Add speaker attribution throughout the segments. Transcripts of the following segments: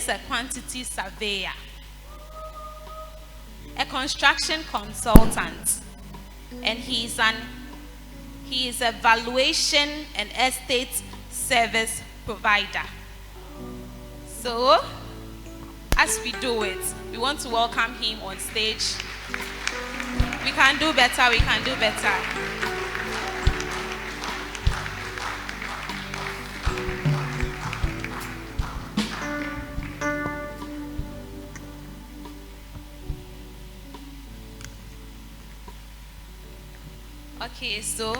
Speaker 1: is a quantity surveyor, a construction consultant, and he is a valuation and estate service provider. So, as we do it, we want to welcome him on stage. We can do better, we can do better. Okay, so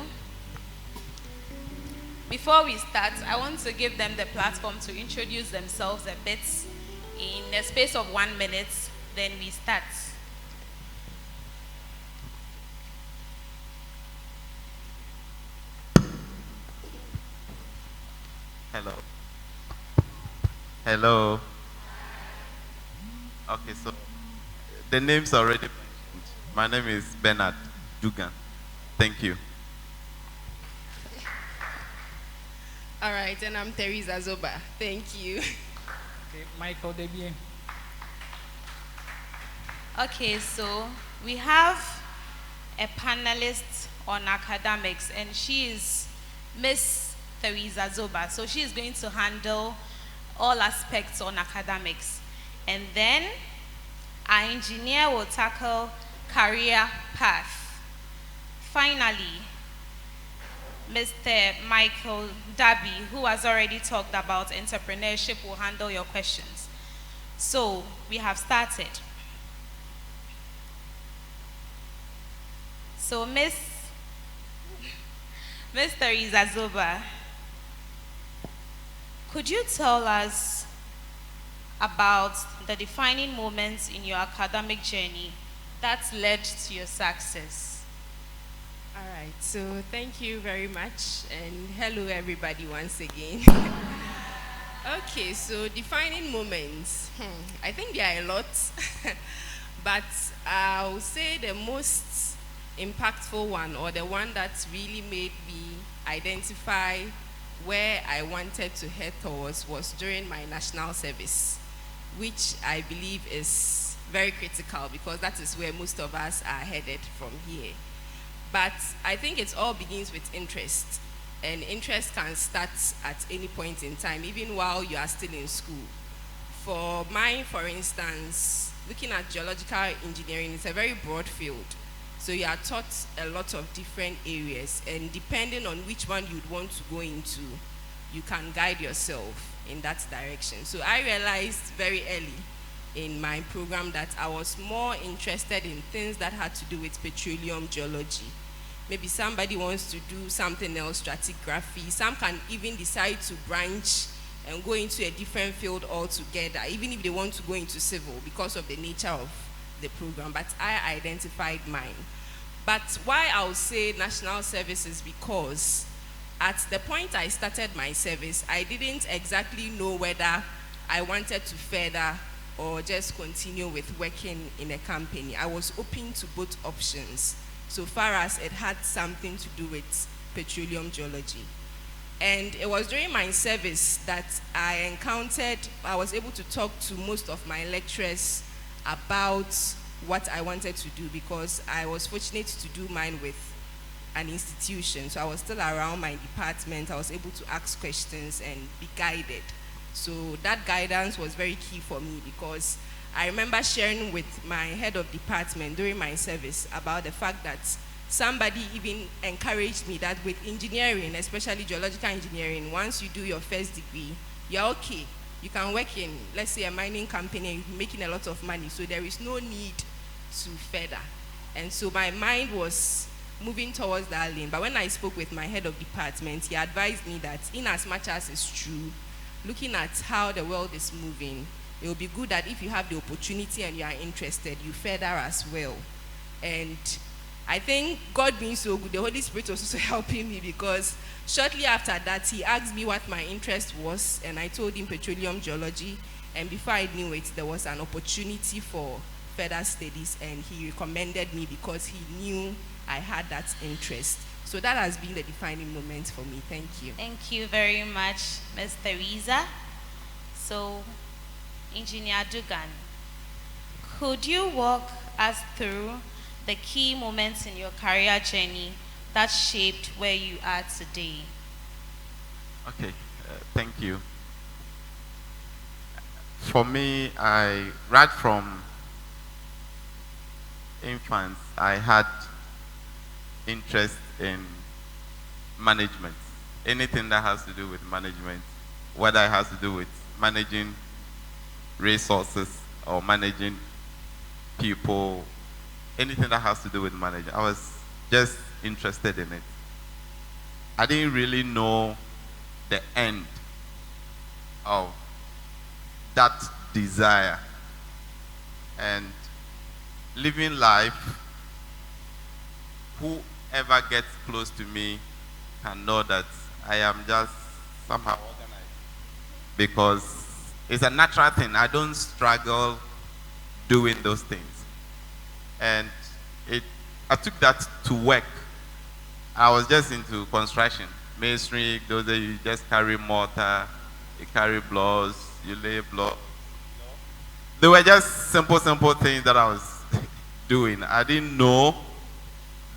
Speaker 1: before we start, I want to give them the platform to introduce themselves a bit in the space of 1 minute, then we start.
Speaker 2: Hello. Hello. Okay, so the name's already mentioned. My name is Bernard Dugan. Thank you.
Speaker 3: All right, and I'm Theresa Zobah. Thank you.
Speaker 4: Okay, Yaw Dabie.
Speaker 1: Okay, so we have a panelist on academics, and she is Miss Theresa Zobah. So she is going to handle all aspects on academics. And then our engineer will tackle career path. Finally, Mr. Yaw Dabie, who has already talked about entrepreneurship, will handle your questions. So we have started. So Miss Theresa Zobah, could you tell us about the defining moments in your academic journey that led to your success?
Speaker 3: All right, so thank you very much, and hello everybody once again. Okay, so defining moments. I think there are a lot, but I'll say the most impactful one, or the one that really made me identify where I wanted to head towards, was during my national service, which I believe is very critical because that is where most of us are headed from here. But I think it all begins with interest, and interest can start at any point in time, even while you are still in school. For mine, for instance, looking at geological engineering, it's a very broad field. So you are taught a lot of different areas, and depending on which one you'd want to go into, you can guide yourself in that direction. So I realized very early in my program that I was more interested in things that had to do with petroleum geology. Maybe somebody wants to do something else, stratigraphy. Some can even decide to branch and go into a different field altogether, even if they want to go into civil because of the nature of the program. But I identified mine. But why I would say national service is because at the point I started my service, I didn't exactly know whether I wanted to further or just continue with working in a company. I was open to both options, so far as it had something to do with petroleum geology. And it was during my service that I was able to talk to most of my lecturers about what I wanted to do, because I was fortunate to do mine with an institution. So I was still around my department. I was able to ask questions and be guided. So that guidance was very key for me, because I remember sharing with my head of department during my service about the fact that somebody even encouraged me that with engineering, especially geological engineering, once you do your first degree, you're okay. You can work in, let's say, a mining company and you're making a lot of money, so there is no need to further. And so my mind was moving towards that lane. But when I spoke with my head of department, he advised me that in as much as it's true, looking at how the world is moving, it will be good that if you have the opportunity and you are interested, you further as well. And I think God being so good, the Holy Spirit was also helping me, because shortly after that, he asked me what my interest was, and I told him petroleum geology. And before I knew it, there was an opportunity for further studies, and he recommended me because he knew I had that interest. So that has been the defining moment for me. Thank you.
Speaker 1: Thank you very much, Ms. Theresa. So Engineer Dugan, could you walk us through the key moments in your career journey that shaped where you are today?
Speaker 2: Okay, thank you. For me, right from infants, I had interest in management. Anything that has to do with management, whether it has to do with managing resources or managing people, anything that has to do with management, I was just interested in it. I didn't really know the end of that desire. And living life, whoever gets close to me can know that I am just somehow organized. Because it's a natural thing. I don't struggle doing those things. And I took that to work. I was just into construction. Masonry, those days you just carry mortar, you carry blocks, you lay blocks. They were just simple things that I was doing. I didn't know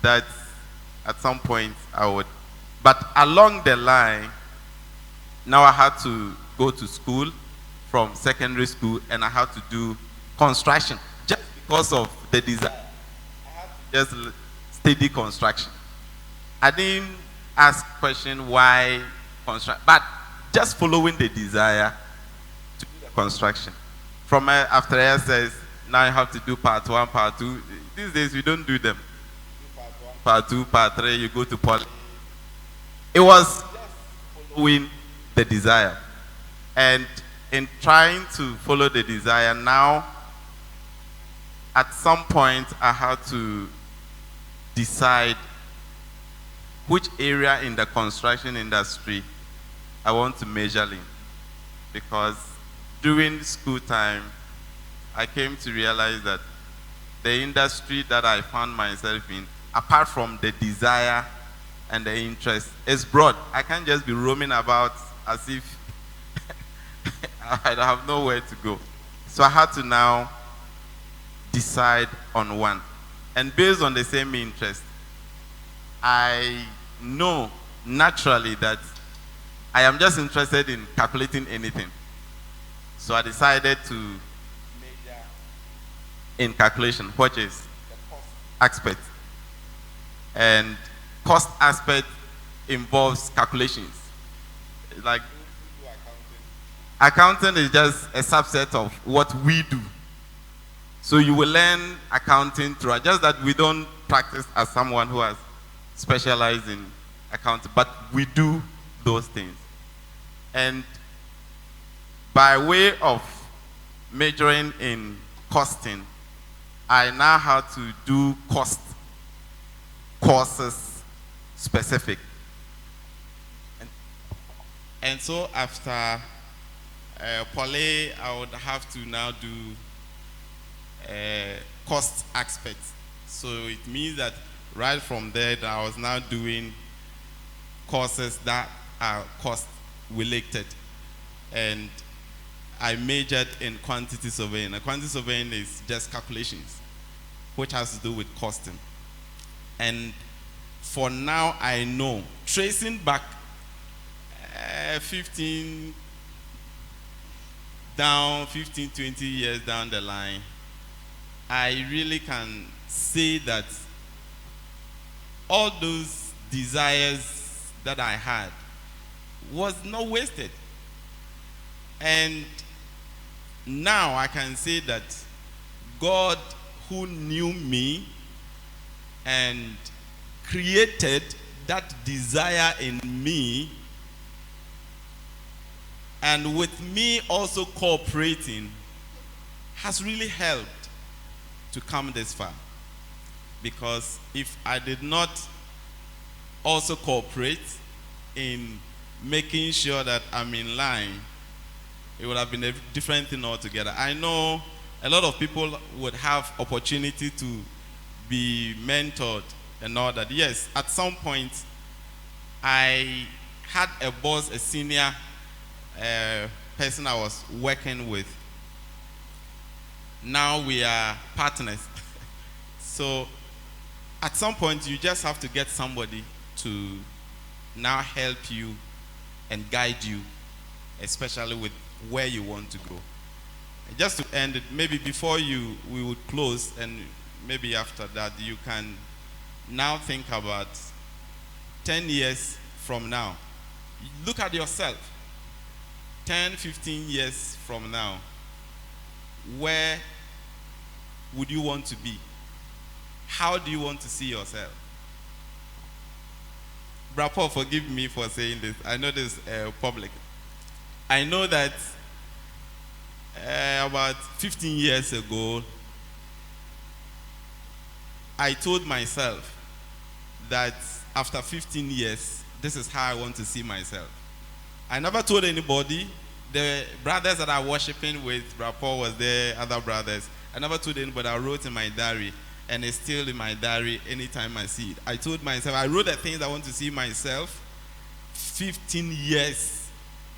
Speaker 2: that at some point I would. But along the line, now I had to go to school from secondary school and I had to do construction just because of the desire. I had to just study construction. I didn't ask question why construction, but just following the desire to do the construction. From after SS, now you have to do part 1, part 2. These days we don't do them. Part 2, part 3, you go to poly. It was just following the desire. And in trying to follow the desire, now at some point I had to decide which area in the construction industry I want to major in. Because during school time, I came to realize that the industry that I found myself in, apart from the desire and the interest, is broad. I can't just be roaming about as if I have nowhere to go. So I had to now decide on one. And based on the same interest, I know naturally that I am just interested in calculating anything. So I decided to major in calculation, which is the cost aspect. And cost aspect involves calculations. Like accounting is just a subset of what we do. So you will learn accounting through, just that we don't practice as someone who has specialized in accounting, but we do those things. And by way of majoring in costing, I now have to do cost courses specific. And so after poly, I would have to now do cost aspects. So it means that right from there, I was now doing courses that are cost related. And I majored in quantity surveying. And quantity surveying is just calculations, which has to do with costing. And for now, I know, tracing back 15, 20 years down the line, I really can say that all those desires that I had was not wasted. And now I can say that God, who knew me and created that desire in me, and with me also cooperating, has really helped to come this far. Because if I did not also cooperate in making sure that I'm in line, it would have been a different thing altogether. I know a lot of people would have opportunity to be mentored and all that. Yes, at some point, I had a boss, a senior person I was working with,
Speaker 5: Now we are partners. So at some point, you just have to get somebody to now help you and guide you, especially with where you want to go. Just to end it, maybe before we would close, and maybe after that, you can now think about 10 years from now. Look at yourself. 10, 15 years from now, where would you want to be? How do you want to see yourself? Brother, forgive me for saying this. I know this public. I know that about 15 years ago, I told myself that after 15 years, this is how I want to see myself. I never told anybody. The brothers that I'm worshiping with, Brother was there, other brothers. I never told anybody. I wrote in my diary, and it's still in my diary anytime I see it. I told myself, I wrote the things I want to see myself 15 years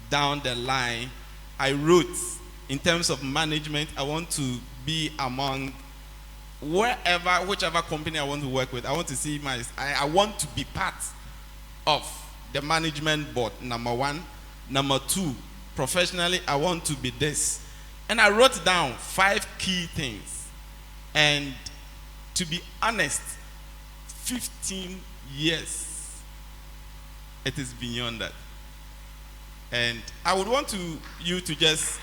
Speaker 5: down the line. I wrote, in terms of management, I want to be among whichever company I want to work with. I want to see I want to be part of the management board, number one. Number two, professionally, I want to be this. And I wrote down 5 key things. And to be honest, 15 years, it is beyond that. And I would want you to just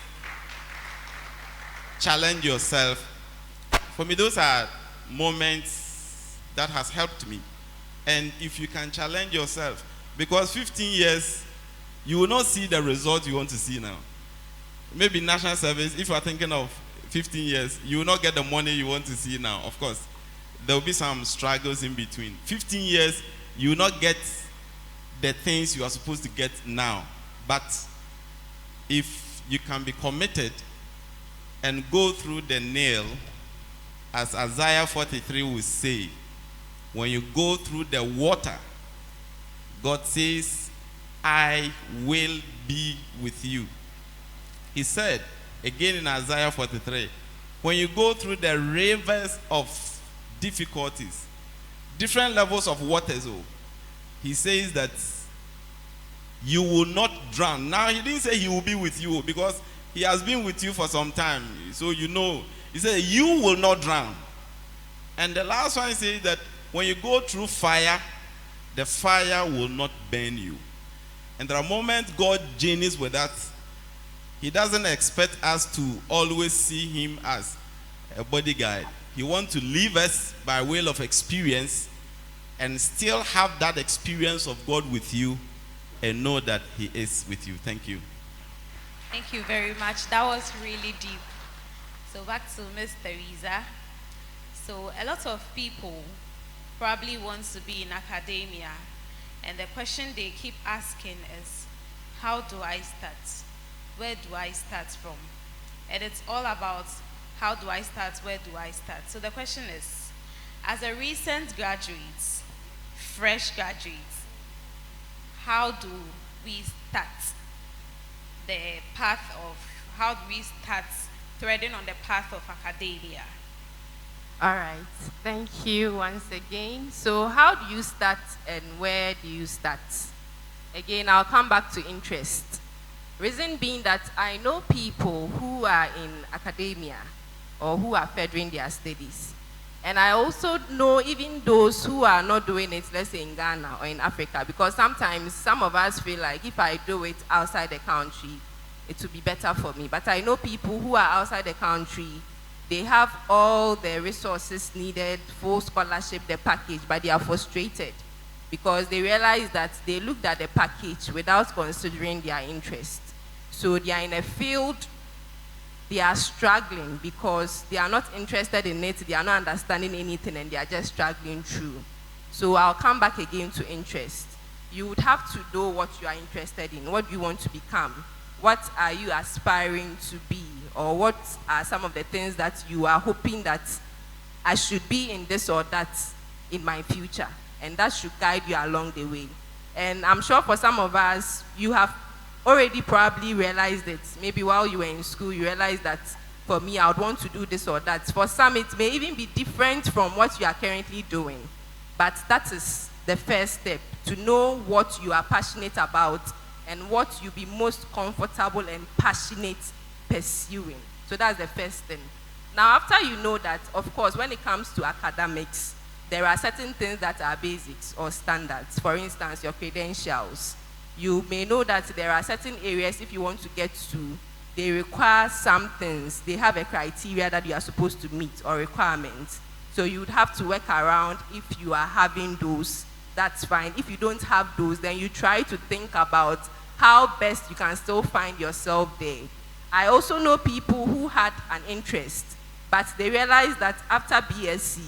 Speaker 5: challenge yourself. For me, those are moments that has helped me. And if you can challenge yourself, because 15 years, you will not see the result you want to see now. Maybe national service, if you are thinking of 15 years, you will not get the money you want to see now. Of course, there will be some struggles in between. 15 years, you will not get the things you are supposed to get now. But if you can be committed and go through the nail, as Isaiah 43 will say, when you go through the water, God says, I will be with you. He said, again in Isaiah 43, when you go through the rivers of difficulties, different levels of waters, he says that you will not drown. Now, he didn't say he will be with you because he has been with you for some time. So you know, he said you will not drown. And the last one says that when you go through fire, the fire will not burn you. And there are moments God journeys with us. He doesn't expect us to always see him as a bodyguard. He wants to leave us by way of experience and still have that experience of God with you and know that he is with you. Thank you.
Speaker 1: Thank you very much. That was really deep. So back to Miss Theresa. So a lot of people probably want to be in academia, and the question they keep asking is, how do I start? Where do I start from? And it's all about how do I start, where do I start? So the question is, as a recent graduate, fresh graduate, how do we start the path of, how do we start threading on the path of academia?
Speaker 3: All right, thank you once again. So how do you start and where do you start? Again, I'll come back to interest. Reason being that I know people who are in academia or who are furthering their studies. And I also know even those who are not doing it, let's say in Ghana or in Africa, because sometimes some of us feel like if I do it outside the country, it will be better for me. But I know people who are outside the country, they have all the resources needed, full scholarship, the package, but they are frustrated because they realize that they looked at the package without considering their interest. So they are in a field, they are struggling because they are not interested in it, they are not understanding anything, and they are just struggling through. So I'll come back again to interest. You would have to know what you are interested in, what you want to become, what are you aspiring to be, or what are some of the things that you are hoping that I should be in this or that in my future, and that should guide you along the way. And I'm sure for some of us, you have already probably realized it. Maybe while you were in school, you realized that for me, I would want to do this or that. For some, it may even be different from what you are currently doing. But that is the first step, to know what you are passionate about and what you'll be most comfortable and passionate pursuing. So that's the first thing. Now, after you know that, of course, when it comes to academics, there are certain things that are basics or standards. For instance, your credentials. You may know that there are certain areas, if you want to get to, they require some things. They have a criteria that you are supposed to meet or requirements. So you would have to work around. If you are having those, that's fine. If you don't have those, then you try to think about how best you can still find yourself there. I also know people who had an interest, but they realized that after BSc,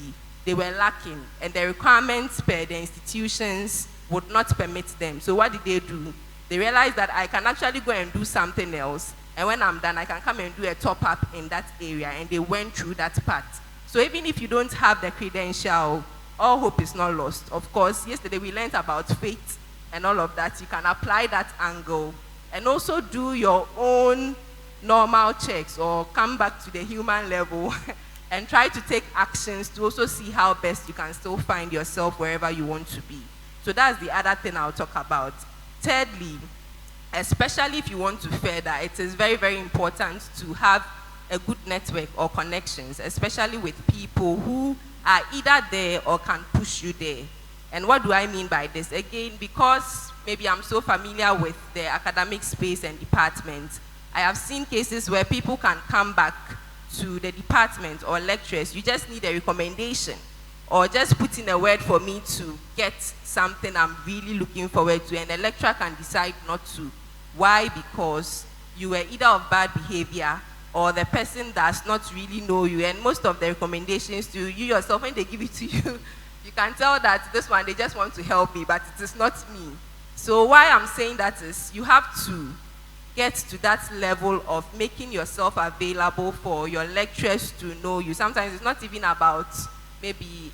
Speaker 3: they were lacking, and the requirements per the institutions would not permit them. So what did they do? They realized that I can actually go and do something else, and when I'm done, I can come and do a top-up in that area, and they went through that path. So even if you don't have the credential, all hope is not lost. Of course, yesterday we learned about faith and all of that. You can apply that angle, and also do your own normal checks, or come back to the human level and try to take actions to also see how best you can still find yourself wherever you want to be. So that's the other thing I'll talk about. Thirdly, especially if you want to further, it is very, very important to have a good network or connections, especially with people who are either there or can push you there. And what do I mean by this? Again, because maybe I'm so familiar with the academic space and department, I have seen cases where people can come back to the department or lecturers. You just need a recommendation, or just put in a word for me to get something I'm really looking forward to, and the lecturer can decide not to. Why? Because you were either of bad behavior, or the person does not really know you, and most of the recommendations to you yourself, when they give it to you, you can tell that this one, they just want to help me, but it is not me. So why I'm saying that is, you have to get to that level of making yourself available for your lecturers to know you. Sometimes it's not even about maybe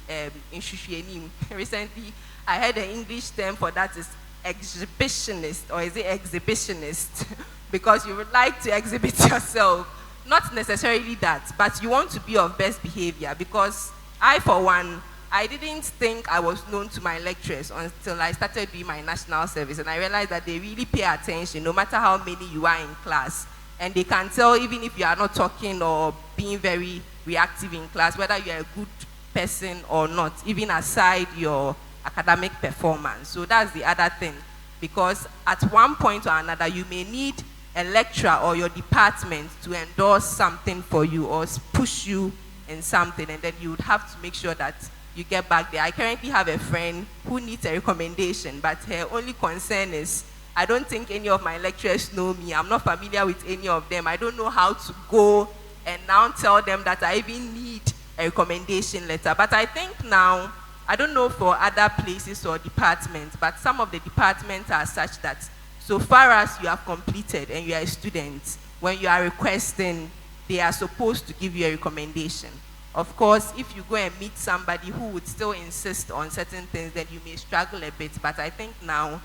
Speaker 3: in Shushuenim. Recently, I heard an English term for that is exhibitionist, or is it exhibitionist? Because you would like to exhibit yourself. Not necessarily that, but you want to be of best behavior. Because I, for one, I didn't think I was known to my lecturers until I started doing my national service, and I realized that they really pay attention no matter how many you are in class. And they can tell even if you are not talking or being very reactive in class, whether you are a good person or not, even aside your academic performance. So that's the other thing. Because at one point or another, you may need a lecturer or your department to endorse something for you or push you in something, and then you would have to make sure that you get back there. I currently have a friend who needs a recommendation, but her only concern is, I don't think any of my lecturers know me. I'm not familiar with any of them. I don't know how to go and now tell them that I even need a recommendation letter. But I think now, I don't know for other places or departments, but some of the departments are such that so far as you have completed and you are a student, when you are requesting, they are supposed to give you a recommendation. Of course, if you go and meet somebody who would still insist on certain things, then you may struggle a bit. But I think now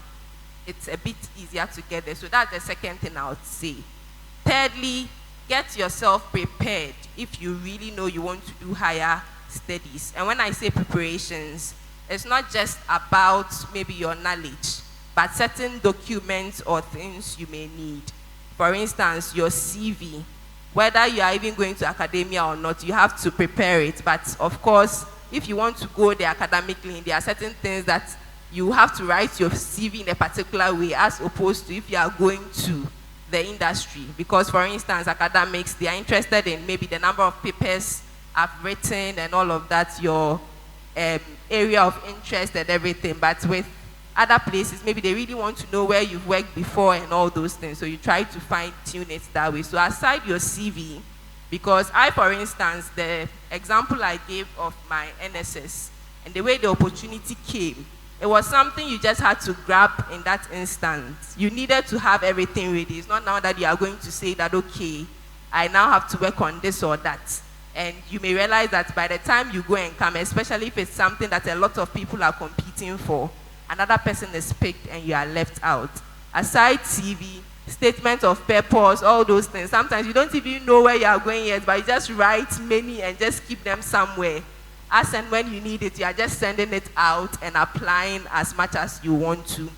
Speaker 3: it's a bit easier to get there. So that's the second thing I would say. Thirdly, get yourself prepared if you really know you want to do higher studies. And when I say preparations, it's not just about maybe your knowledge, but certain documents or things you may need. For instance, your CV. Whether you are even going to academia or not, you have to prepare it. But of course, if you want to go there academically, there are certain things that you have to write your CV in a particular way, as opposed to if you are going to the industry. Because for instance, academics, they are interested in maybe the number of papers I've written and all of that, your area of interest and everything. But with other places, maybe they really want to know where you've worked before and all those things. So you try to fine-tune it that way. So aside your CV, because I, for instance, the example I gave of my NSS and the way the opportunity came, it was something you just had to grab in that instant. You needed to have everything ready. It's not now that you are going to say that, okay, I now have to work on this or that. And you may realize that by the time you go and come, especially if it's something that a lot of people are competing for, another person is picked and you are left out. Aside CV, statement of purpose, all those things. Sometimes you don't even know where you are going yet, but you just write many and just keep them somewhere. As and when you need it, you are just sending it out and applying as much as you want to.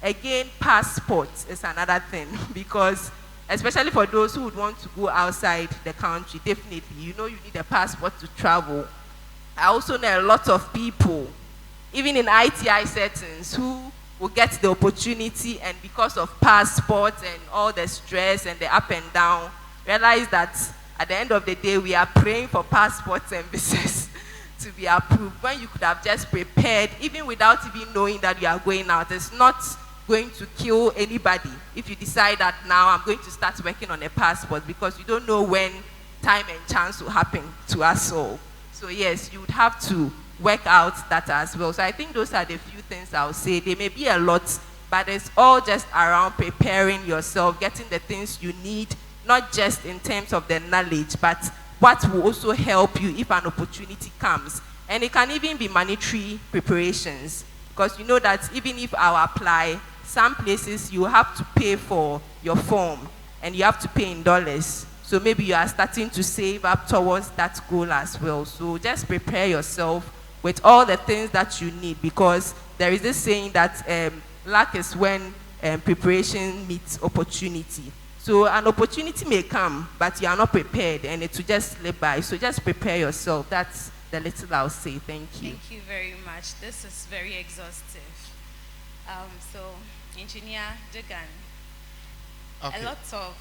Speaker 3: Again, passports is another thing because especially for those who would want to go outside the country, definitely, you know you need a passport to travel. I also know a lot of people, even in ITI settings, who will get the opportunity and because of passports and all the stress and the up and down, realize that at the end of the day, we are praying for passports and visas to be approved when you could have just prepared, even without even knowing that you are going out. It's not going to kill anybody if you decide that now I'm going to start working on a passport, because you don't know when time and chance will happen to us all. So yes, you would have to work out that as well. So I think those are the few things I would say. There may be a lot, but it's all just around preparing yourself, getting the things you need, not just in terms of the knowledge, but what will also help you if an opportunity comes. And it can even be monetary preparations, because you know that even if I apply, some places you have to pay for your form and you have to pay in dollars. So maybe you are starting to save up towards that goal as well. So just prepare yourself with all the things that you need, because there is this saying that luck is when preparation meets opportunity. So an opportunity may come, but you are not prepared and it will just slip by. So just prepare yourself. That's the little I'll say. Thank you.
Speaker 1: Thank you very much. This is very exhaustive. So, Engineer Dugan,
Speaker 5: Okay.
Speaker 1: a lot of,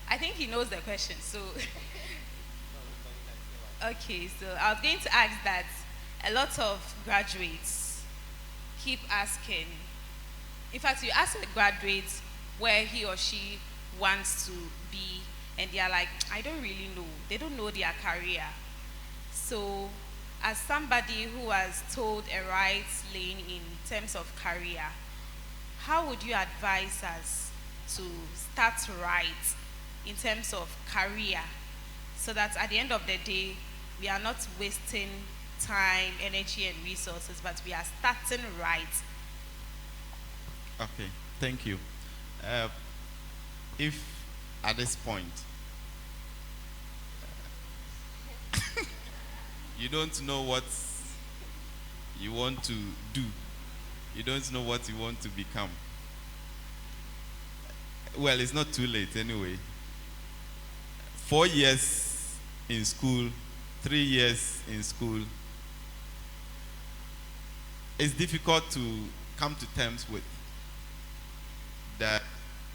Speaker 1: I think he knows the question, so. Okay, so I was going to ask that a lot of graduates keep asking, in fact, you ask a graduate where he or she wants to be, and they are like, I don't really know. They don't know their career. So, as somebody who has told a right lane in terms of career, how would you advise us to start right in terms of career, so that at the end of the day, we are not wasting time, energy, and resources, but we are starting right?
Speaker 5: Okay, thank you. If at this point you don't know what you want to do, you don't know what you want to become, well, it's not too late anyway. 4 years in school, 3 years in school, it's difficult to come to terms with that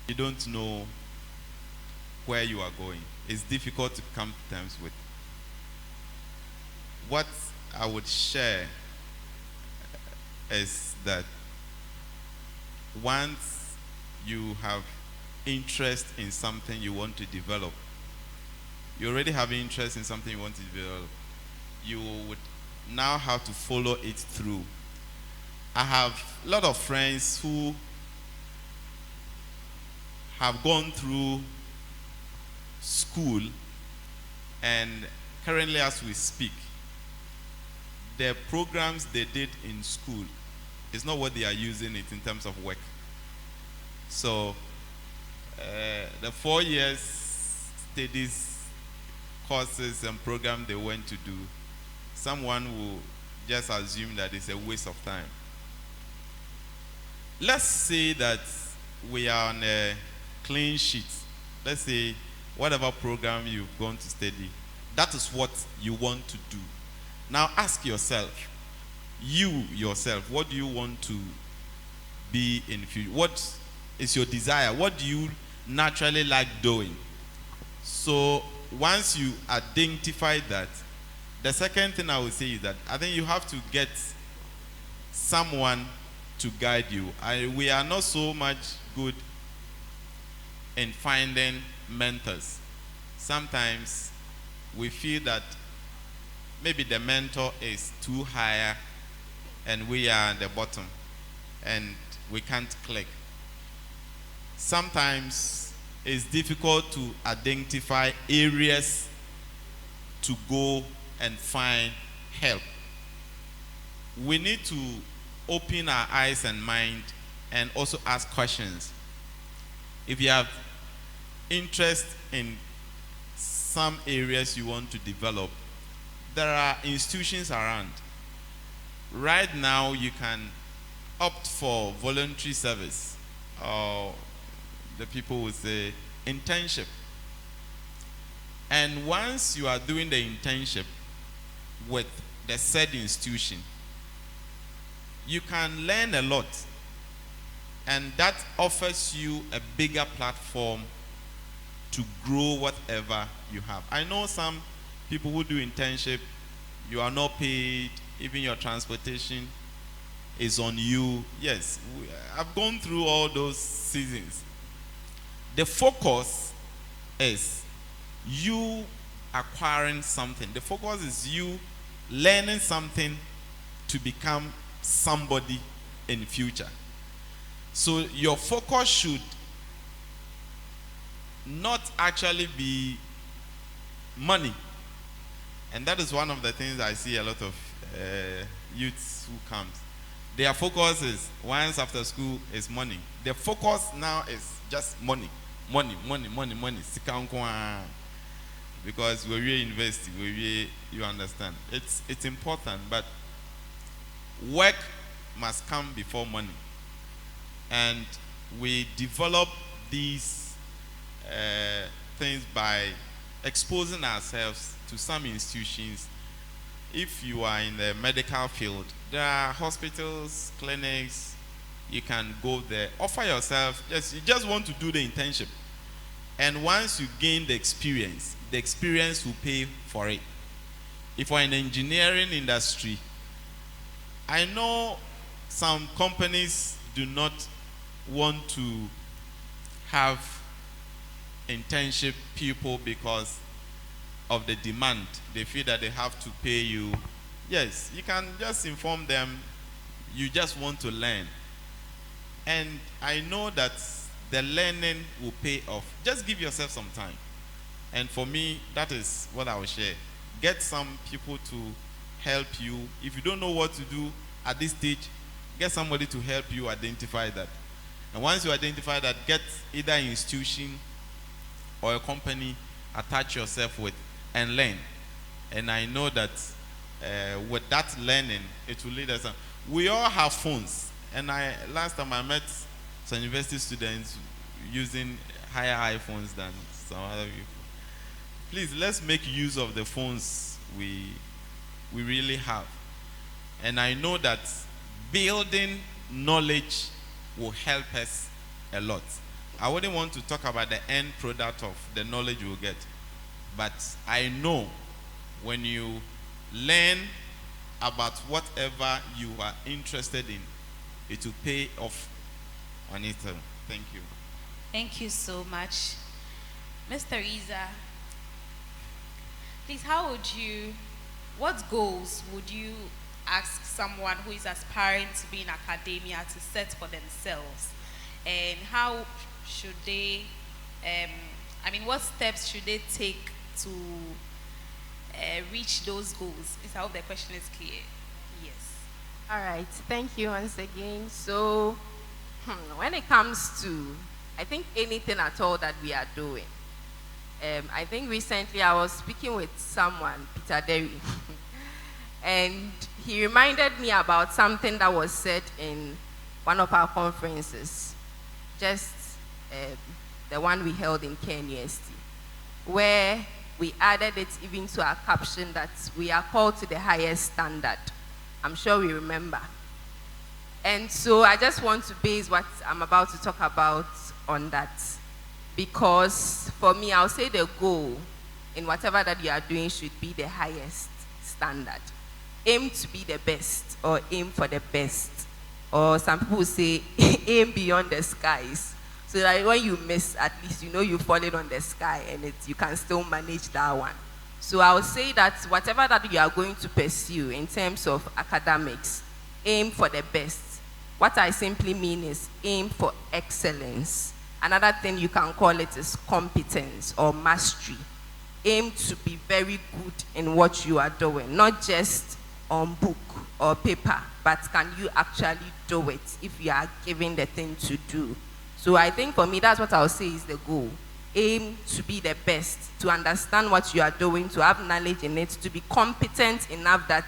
Speaker 5: you don't know where you are going. It's difficult to come to terms with. What I would share is that once you have interest in something you want to develop, you already have interest in something you want to develop, you would now have to follow it through. I have a lot of friends who have gone through school, and currently as we speak, the programs they did in school is not what they are using it in terms of work. So the 4 years studies, courses and program they went to do, someone will just assume that it's a waste of time. Let's say that we are on a clean sheet. Let's say whatever program you've gone to study, that is what you want to do. Now ask yourself, yourself, what do you want to be in the future? What is your desire? What do you naturally like doing? So once you identify that, the second thing I would say is that I think you have to get someone to guide you. We are not so much good in finding mentors. Sometimes we feel that maybe the mentor is too high and we are at the bottom and we can't click. Sometimes it's difficult to identify areas to go and find help. We need to open our eyes and mind and also ask questions. If you have interest in some areas you want to develop, there are institutions around. Right now, you can opt for voluntary service, or the people would say internship. And once you are doing the internship with the said institution, you can learn a lot, and that offers you a bigger platform to grow whatever you have. I know some people who do internship, you are not paid, even your transportation is on you. Yes, I've gone through all those seasons. The focus is you acquiring something. The focus is you learning something to become somebody in the future. So your focus should not actually be money. And that is one of the things I see a lot of youths who comes. Their focus is, once after school, is money. The focus now is just money. Money. Because we're university, you understand. It's important, but work must come before money. And we develop these things by exposing ourselves to some institutions. If you are in the medical field, there are hospitals, clinics, you can go there, offer yourself. Yes, you just want to do the internship. And once you gain the experience will pay for it. If you're in the engineering industry, I know some companies do not want to have internship people because of the demand. They feel that they have to pay you. Yes, you can just inform them you just want to learn. And I know that the learning will pay off. Just give yourself some time. And for me, that is what I will share. Get some people to help you. If you don't know what to do at this stage, get somebody to help you identify that. And once you identify that, get either an institution or a company, attach yourself with, and learn. And I know that with that learning, it will lead us on. We all have phones. And last time I met some university students using higher iPhones than some other people. Please, let's make use of the phones we really have. And I know that building knowledge will help us a lot. I wouldn't want to talk about the end product of the knowledge you'll get. But I know when you learn about whatever you are interested in, it will pay off on its own. Thank you.
Speaker 1: Thank you so much. Ms. Theresa, please, what goals would you ask someone who is aspiring to be in academia to set for themselves? And how should they, what steps should they take to reach those goals? I hope the question is clear. Yes.
Speaker 3: All right, thank you once again. So, when it comes to, I think anything at all that we are doing, I think recently I was speaking with someone, Peter Derry, and he reminded me about something that was said in one of our conferences, just the one we held in KNUST, where we added it even to our caption that we are called to the highest standard. I'm sure we remember. And so I just want to base what I'm about to talk about on that. Because for me, I'll say the goal in whatever that you are doing should be the highest standard. Aim to be the best, or aim for the best. Or some people say aim beyond the skies. So that when you miss, at least you know you've fallen on the sky and you can still manage that one. So I would say that whatever that you are going to pursue in terms of academics, aim for the best. What I simply mean is aim for excellence. Another thing you can call it is competence or mastery. Aim to be very good in what you are doing, not just on book or paper, but can you actually do it if you are given the thing to do. So So I think for me, that's what I'll say is the goal. Aim to be the best, to understand what you are doing, to have knowledge in it, to be competent enough that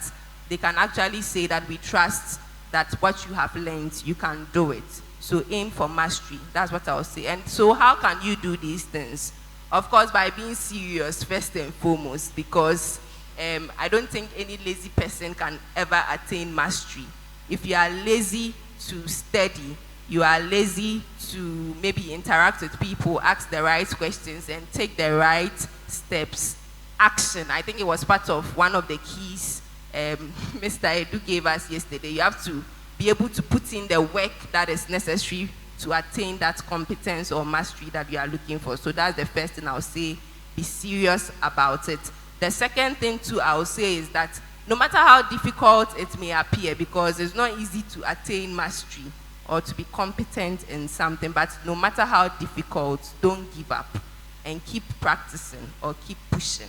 Speaker 3: they can actually say that we trust that what you have learned, you can do it. So aim for mastery. That's what I'll say. And so how can you do these things? Of course, by being serious first and foremost, because I don't think any lazy person can ever attain mastery. If you are lazy to study, you are lazy to maybe interact with people, ask the right questions, and take the right steps. Action, I think it was part of one of the keys Mr. Edu gave us yesterday. You have to be able to put in the work that is necessary to attain that competence or mastery that you are looking for. So that's the first thing I'll say, be serious about it. The second thing too I'll say is that no matter how difficult it may appear, because it's not easy to attain mastery or to be competent in something, but no matter how difficult, don't give up and keep practicing or keep pushing.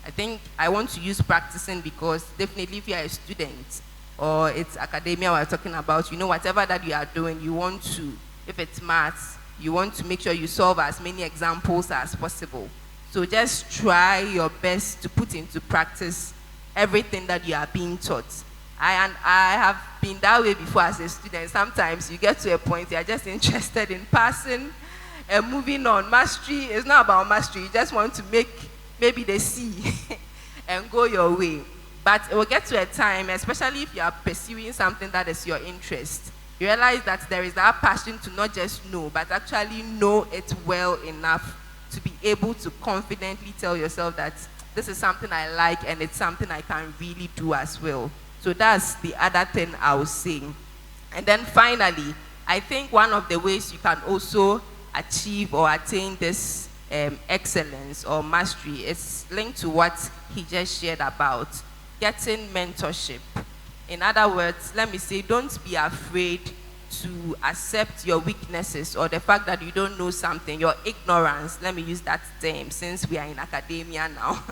Speaker 3: I think I want to use practicing because definitely if you are a student or it's academia we're talking about, you know, whatever that you are doing, you want to, if it's maths, you want to make sure you solve as many examples as possible. So just try your best to put into practice everything that you are being taught. I have been that way before as a student. Sometimes you get to a point you are just interested in passing and moving on. Mastery is not about mastery. You just want to make maybe the C and go your way. But it will get to a time, especially if you are pursuing something that is your interest, you realize that there is that passion to not just know, but actually know it well enough to be able to confidently tell yourself that this is something I like and it's something I can really do as well. So that's the other thing I was saying. And then finally, I think one of the ways you can also achieve or attain this excellence or mastery is linked to what he just shared about getting mentorship. In other words, let me say, don't be afraid to accept your weaknesses or the fact that you don't know something, your ignorance. Let me use that term since we are in academia now.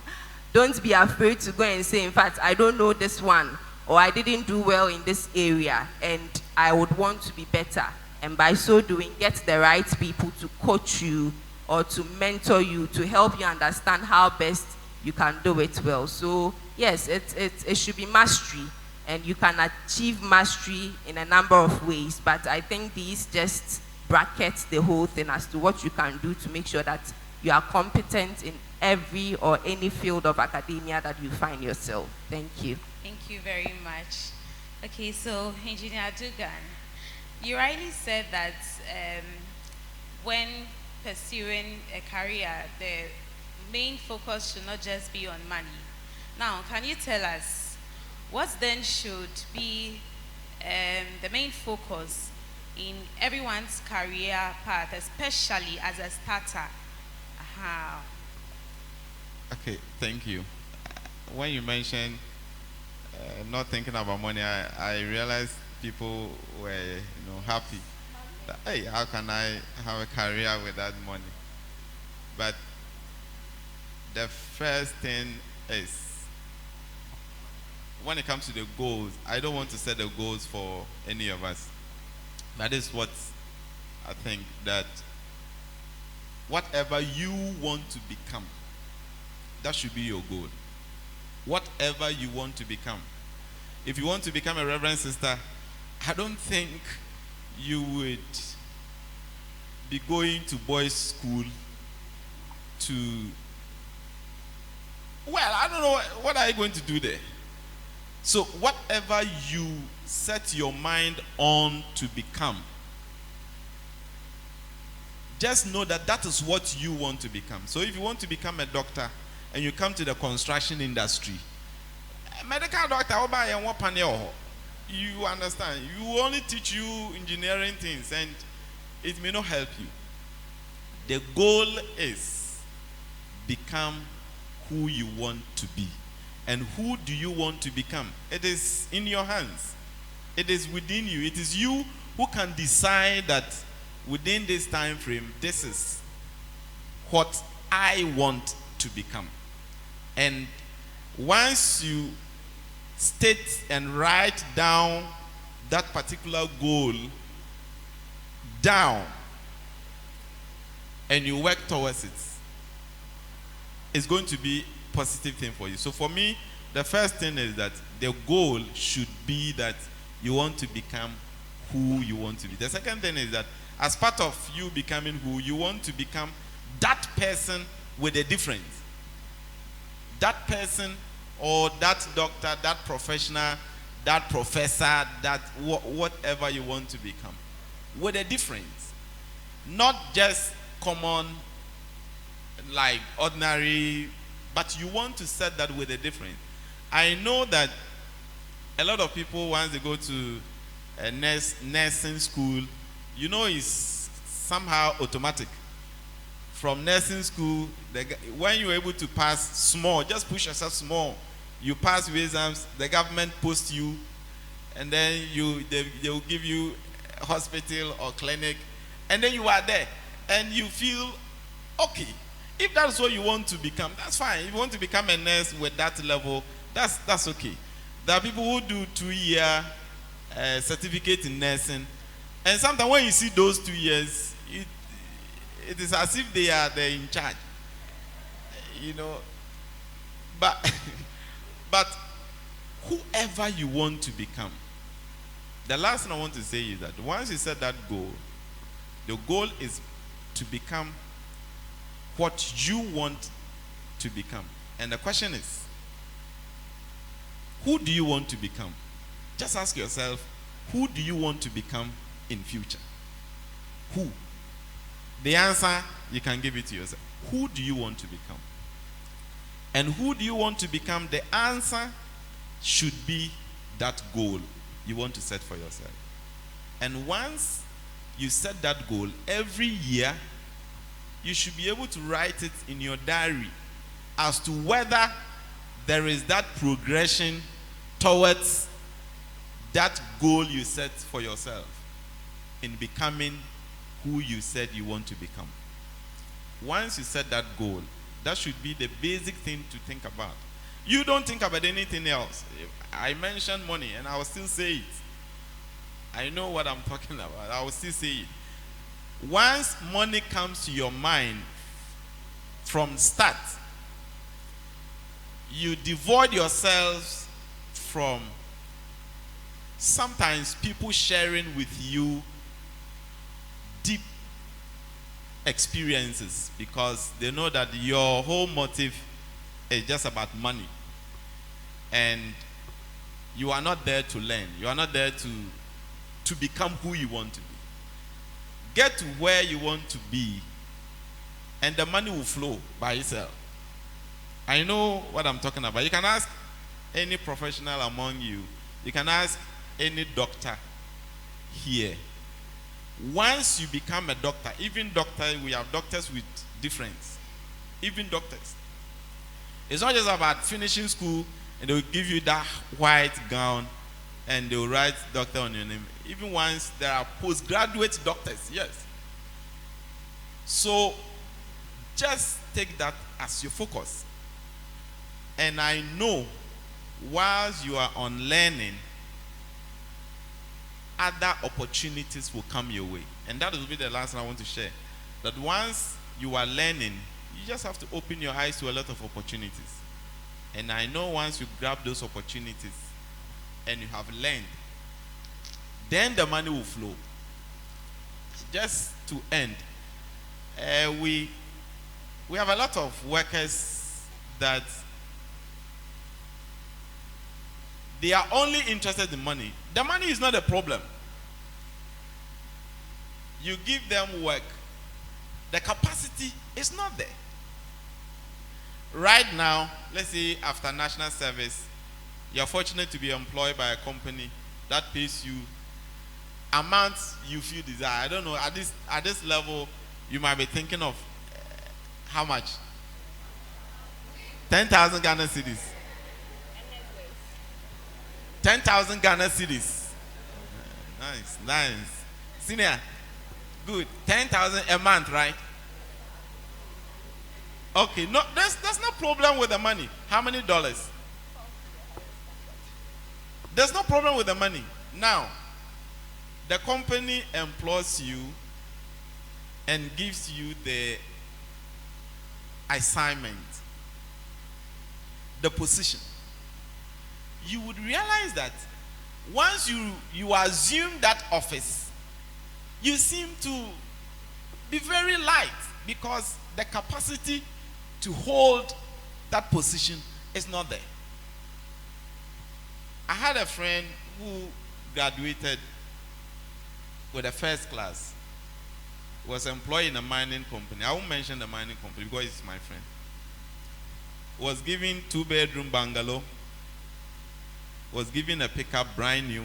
Speaker 3: Don't be afraid to go and say, in fact, I don't know this one, or I didn't do well in this area, and I would want to be better. And by so doing, get the right people to coach you or to mentor you, to help you understand how best you can do it well. So yes, it should be mastery, and you can achieve mastery in a number of ways, but I think these just bracket the whole thing as to what you can do to make sure that you are competent in every or any field of academia that you find yourself. Thank you.
Speaker 1: Thank you very much. Okay, so Engineer Dugan, you rightly said that when pursuing a career, the main focus should not just be on money. Now, can you tell us what then should be the main focus in everyone's career path, especially as a starter?
Speaker 5: Okay, thank you. When you mentioned not thinking about money, I realized people were, happy. That, hey, how can I have a career without money? But the first thing is, when it comes to the goals, I don't want to set the goals for any of us. That is what I think, that whatever you want to become, that should be your goal. Whatever you want to become. If you want to become a reverend sister, I don't think you would be going to boys' school to, well, I don't know, what are you going to do there? So whatever you set your mind on to become, just know that that is what you want to become. So if you want to become a doctor and you come to the construction industry, a medical doctor, you understand, you only teach you engineering things and it may not help you. The goal is become who you want to be. And who do you want to become? It is in your hands. It is within you. It is you who can decide that within this time frame, this is what I want to become. And once you state and write down that particular goal down, and you work towards it, it's going to be a positive thing for you. So for me, the first thing is that the goal should be that you want to become who you want to be. The second thing is that as part of you becoming who you want to become, that person with a difference. That person or that doctor, that professional, that professor, that whatever you want to become, with a difference. Not just common, like ordinary, but you want to set that with a difference. I know that a lot of people, once they go to a nursing school, you know, it's somehow automatic. From nursing school, when you're able to pass small, just push yourself small, you pass your exams, the government posts you, and then they will give you a hospital or clinic, and then you are there, and you feel okay. If that's what you want to become, that's fine. If you want to become a nurse with that level, that's okay. There are people who do 2-year certificate in nursing, and sometimes when you see those 2 years, it is as if they're in charge, you know. But but whoever you want to become, the last thing I want to say is that once you set that goal, the goal is to become what you want to become. And the question is, who do you want to become? Just ask yourself, who do you want to become in future? Who? The answer, you can give it to yourself. Who do you want to become? And who do you want to become? The answer should be that goal you want to set for yourself. And once you set that goal, every year, you should be able to write it in your diary as to whether there is that progression towards that goal you set for yourself in becoming who you said you want to become. Once you set that goal, that should be the basic thing to think about. You don't think about anything else. I mentioned money, and I will still say it. I know what I'm talking about. I will still say it. Once money comes to your mind from start, you devoid yourselves from sometimes people sharing with you deep experiences, because they know that your whole motive is just about money, and you are not there to learn. You are not there to become who you want to be. Get to where you want to be, and the money will flow by itself. I know what I'm talking about. You can ask any professional among you. You can ask any doctor here. Once you become a doctor, even doctor, we have doctors with difference. Even doctors. It's not just about finishing school and they will give you that white gown and they will write doctor on your name. Even once there are postgraduate doctors, yes. So just take that as your focus. And I know whilst you are on learning, other opportunities will come your way. And that will be the last thing I want to share. That once you are learning, you just have to open your eyes to a lot of opportunities. And I know once you grab those opportunities and you have learned, then the money will flow. Just to end, we have a lot of workers that they are only interested in money. The money is not a problem. You give them work, the capacity is not there. Right now, let's say after national service, you're fortunate to be employed by a company that pays you amounts you feel desire. I don't know, at this level, you might be thinking of how much? 10,000 Ghana cedis. 10,000 Ghana cedis. Nice. Senior, good. 10,000 a month, right? Okay, no, there's no problem with the money. How many dollars? There's no problem with the money. Now, the company employs you and gives you the assignment, the position, you would realize that once you assume that office, you seem to be very light because the capacity to hold that position is not there. I had a friend who graduated with a first class, was employed in a mining company. I won't mention the mining company because it's my friend. Was given 2-bedroom bungalow, was given a pickup brand new,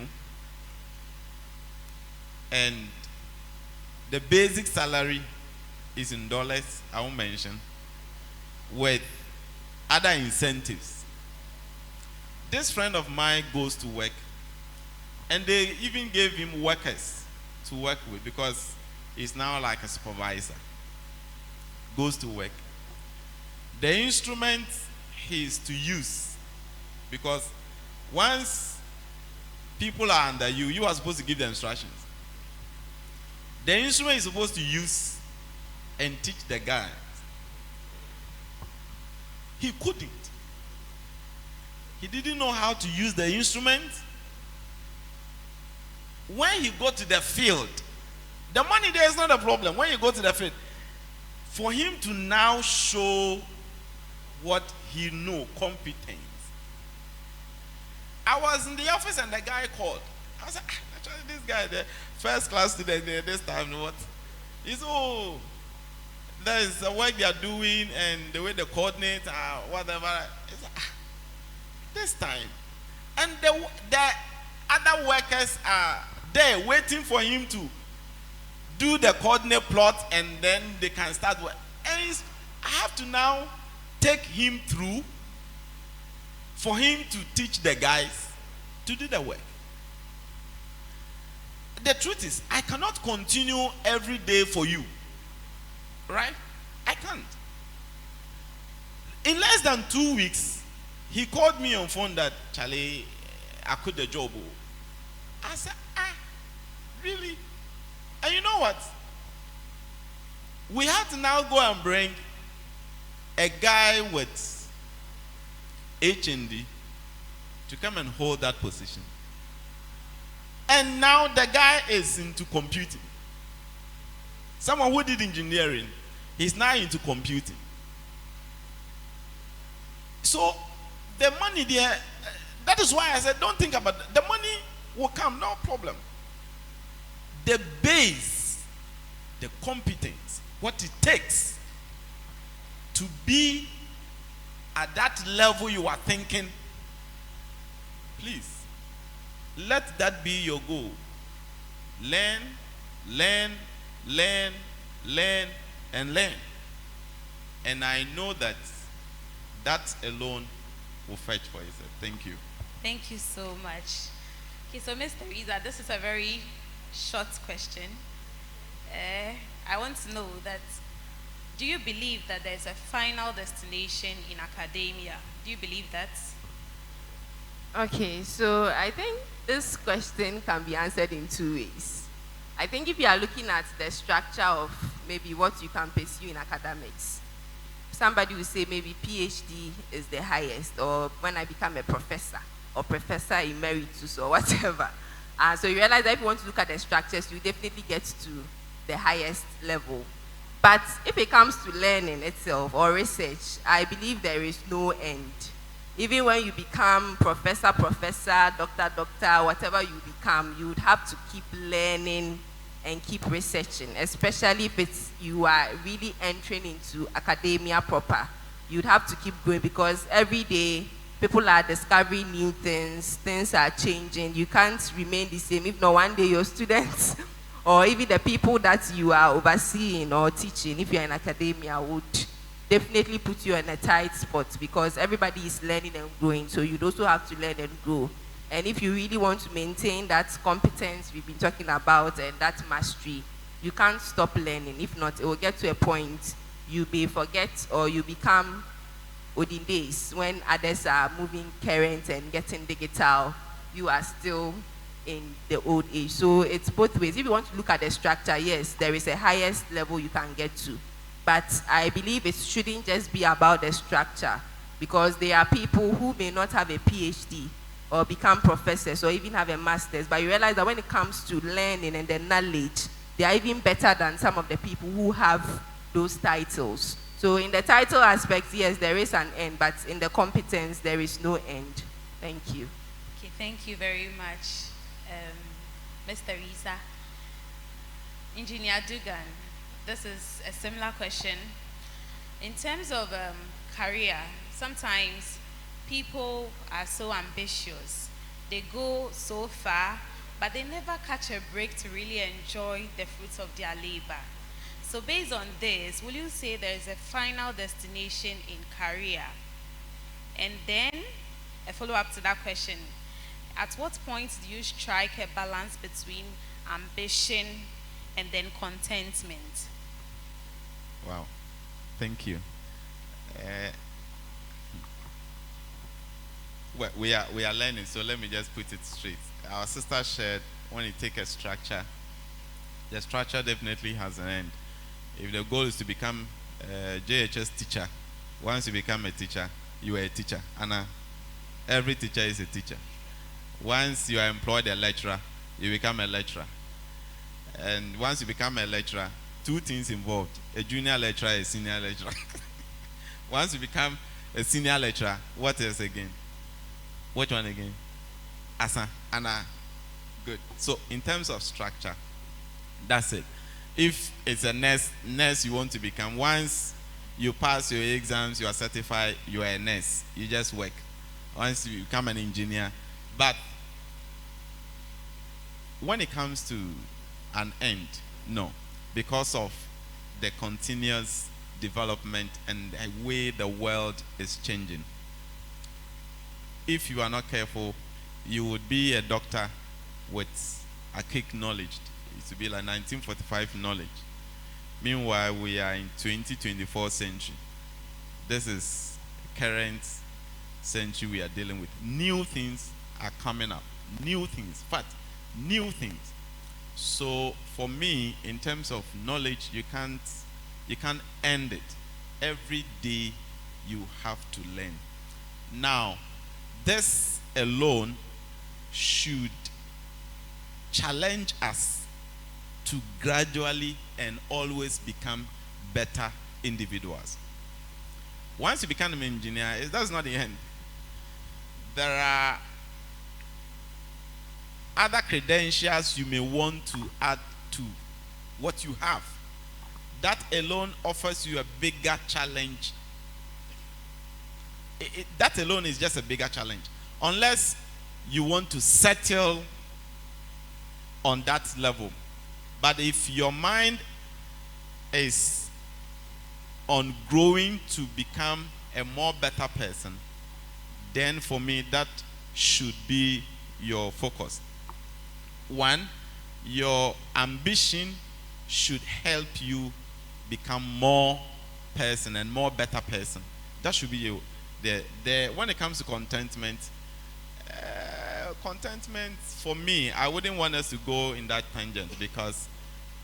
Speaker 5: and the basic salary is in dollars, I won't mention, with other incentives. This friend of mine goes to work, and they even gave him workers to work with because he's now like a supervisor. Goes to work. The instrument he is to use, because once people are under you, you are supposed to give the instructions. The instrument is supposed to use and teach the guy. He couldn't. He didn't know how to use the instrument. When he got to the field, the money there is not a problem. When you go to the field, for him to now show what he knew, competence. I was in the office and the guy called. I said, actually, this guy, the first class student there, this time, what? He said, oh, there is the work they are doing and the way they coordinate, whatever. He said, this time. And the other workers are there waiting for him to do the coordinate plot and then they can start work. And I have to now take him through for him to teach the guys to do the work. The truth is, I cannot continue every day for you. Right? I can't. In less than 2 weeks, he called me on phone that, Charlie, I quit the job. I said, really? And you know what? We had to now go and bring a guy with HND to come and hold that position. And now the guy is into computing. Someone who did engineering, he's now into computing. So the money there, that is why I said, don't think about it. The money will come, no problem. The base, the competence, what it takes to be at that level you are thinking, please, let that be your goal. Learn, learn, learn, learn, and learn. And I know that that alone will fetch for itself. Thank you.
Speaker 1: Thank you so much. Okay, so Miss Theresa, this is a very short question. I want to know that, do you believe that there's a final destination in academia? Do you believe that?
Speaker 3: Okay, so I think this question can be answered in 2 ways. I think if you are looking at the structure of maybe what you can pursue in academics, somebody will say maybe PhD is the highest, or when I become a professor, or professor emeritus, or whatever. So you realize that if you want to look at the structures, you definitely get to the highest level. But if it comes to learning itself or research, I believe there is no end. Even when you become professor, doctor, whatever you become, you would have to keep learning and keep researching, especially if you are really entering into academia proper. You'd have to keep going because every day people are discovering new things, things are changing. You can't remain the same. If not, one day your students or even the people that you are overseeing or teaching, if you're in academia, would definitely put you in a tight spot because everybody is learning and growing, so you'd also have to learn and grow. And if you really want to maintain that competence we've been talking about and that mastery, you can't stop learning. If not, it will get to a point you may forget or you become olden days when others are moving current and getting digital. You are still in the old age. So it's both ways. If you want to look at the structure, yes, there is a highest level you can get to. But I believe it shouldn't just be about the structure, because there are people who may not have a PhD or become professors or even have a master's, but you realize that when it comes to learning and the knowledge, they are even better than some of the people who have those titles. So in the title aspect, yes, there is an end, but in the competence, there is no end. Thank you.
Speaker 1: Okay, thank you very much, Ms. Theresa. Engineer Dugan, this is a similar question. In terms of career, sometimes people are so ambitious. They go so far, but they never catch a break to really enjoy the fruits of their labor. So based on this, will you say there is a final destination in career? And then, a follow-up to that question, at what point do you strike a balance between ambition and then contentment?
Speaker 5: Wow, thank you. Well, we are learning, so let me just put it straight. Our sister shared, when you take a structure, the structure definitely has an end. If the goal is to become a JHS teacher, once you become a teacher, you are a teacher. And every teacher is a teacher. Once you are employed a lecturer, you become a lecturer. And once you become a lecturer, two things involved: a junior lecturer, a senior lecturer. Once you become a senior lecturer, what else again? Which one again? Asa, Anna. Good. So in terms of structure, that's it. If it's a nurse you want to become, once you pass your exams, you are certified, you are a nurse. You just work. Once you become an engineer. But when it comes to an end, no. Because of the continuous development and the way the world is changing. If you are not careful, you would be a doctor with archaic knowledge. It would be like 1945 knowledge. Meanwhile, we are in 2024 century. This is current century we are dealing with. New things are coming up. New things. In fact, new things. So for me, in terms of knowledge, you can't end it. Every day you have to learn. Now, this alone should challenge us to gradually and always become better individuals. Once you become an engineer, that's not the end. There are other credentials you may want to add to what you have. That alone offers you a bigger challenge. That alone is just a bigger challenge. Unless you want to settle on that level. But if your mind is on growing to become a more better person, then for me that should be your focus. One, your ambition should help you become more person and more better person. That should be you. When it comes to contentment, contentment for me, I wouldn't want us to go in that tangent because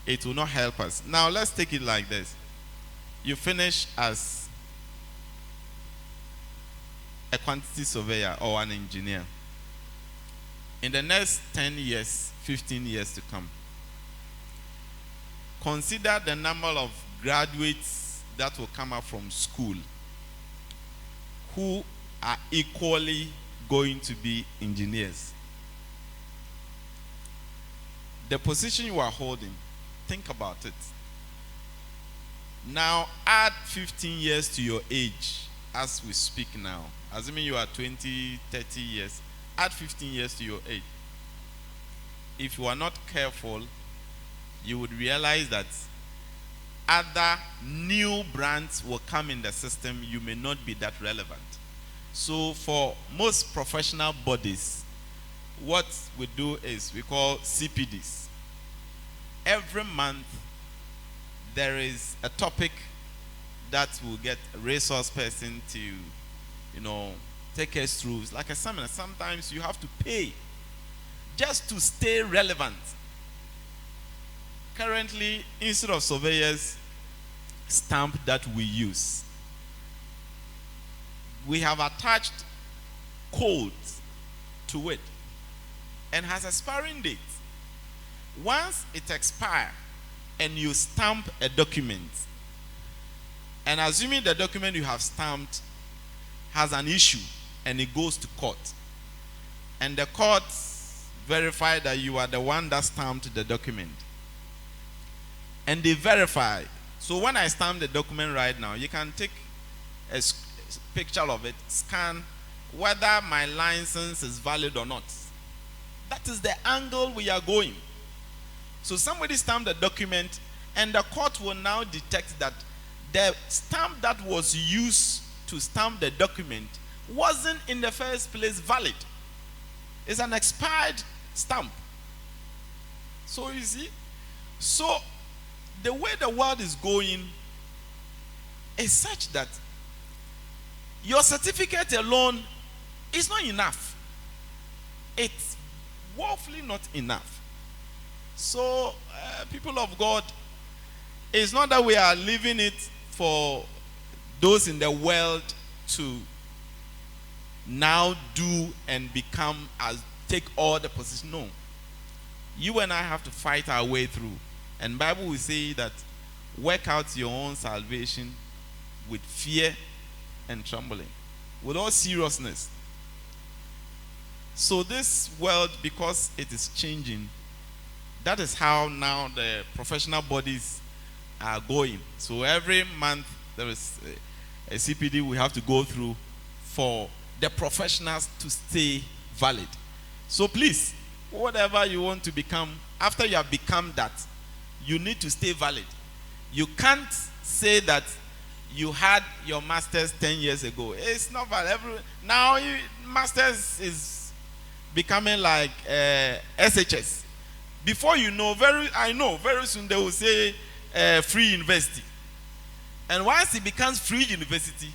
Speaker 5: it will not help us. Now let's take it like this. You finish as a quantity surveyor or an engineer. In the next 10 years, 15 years to come, consider the number of graduates that will come out from school who are equally going to be engineers. The position you are holding, think about it. Now add 15 years to your age as we speak now. Assuming you are 20, 30 years, add 15 years to your age. If you are not careful, you would realize that other new brands will come in the system. You may not be that relevant. So for most professional bodies, what we do is we call CPDs. Every month, there is a topic that will get a resource person to, take us through. It's like a seminar. Sometimes you have to pay. just to stay relevant. Currently, instead of surveyor's stamp that we use, we have attached codes to it and has expiring date. Once it expires and you stamp a document, and assuming the document you have stamped has an issue and it goes to court, and the court verify that you are the one that stamped the document, and they verify. So when I stamp the document right now, you can take a picture of it, scan whether my license is valid or not. That is the angle we are going. So somebody stamped the document, and the court will now detect that the stamp that was used to stamp the document wasn't in the first place valid. It's an expired stamp. So you see, so the way the world is going is such that your certificate alone is not enough. It's woefully not enough. So, people of God, it's not that we are leaving it for those in the world to now do and become as take all the position. No. You and I have to fight our way through. And Bible will say that work out your own salvation with fear and trembling, with all seriousness. So this world, because it is changing, that is how now the professional bodies are going. So every month there is a CPD we have to go through for the professionals to stay valid. So please, whatever you want to become, after you have become that, you need to stay valid. You can't say that you had your master's 10 years ago. It's not valid. Now master's is becoming like SHS. Before you know, very soon they will say free university. And once it becomes free university,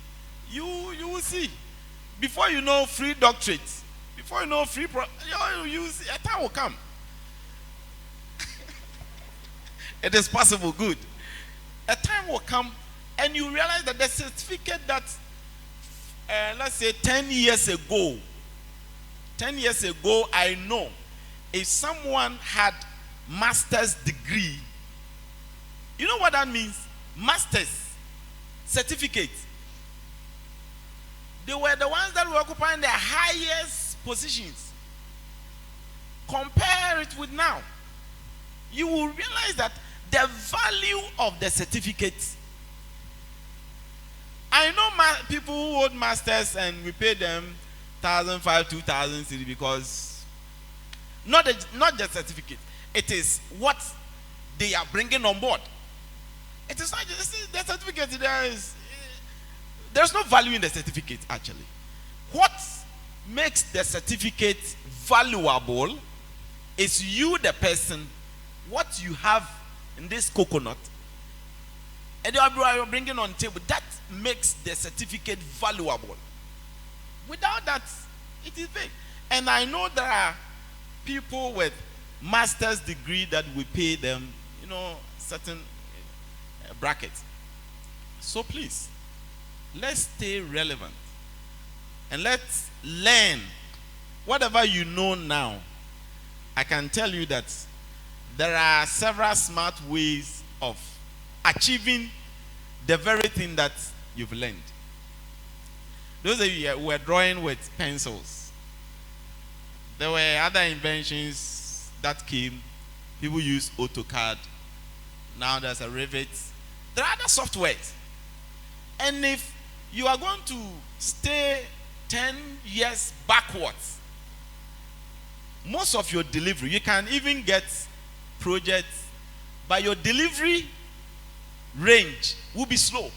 Speaker 5: you will see. Before you know, free doctorate. Before you know, free a time will come. It is possible, good. A time will come and you realize that the certificate that, let's say 10 years ago, I know if someone had master's degree, you know what that means? Master's certificate. They were the ones that were occupying the highest positions. Compare it with now. You will realize that the value of the certificate. I know people who hold masters and we pay them 1,500, 2,000 cedi because not the certificate. It is what they are bringing on board. It is not just the certificate. There's no value in the certificate actually. What makes the certificate valuable is you, the person, what you have in this coconut, and you are bringing on table. That makes the certificate valuable. Without that, it is vague. And I know there are people with master's degree that we pay them, certain brackets. So please, let's stay relevant and let's learn whatever you know now. I can tell you that there are several smart ways of achieving the very thing that you've learned. Those of you who were drawing with pencils, there were other inventions that came. People use AutoCAD. Now there's a Revit. There are other softwares. And if you are going to stay 10 years backwards, most of your delivery, you can even get projects, but your delivery range will be slow.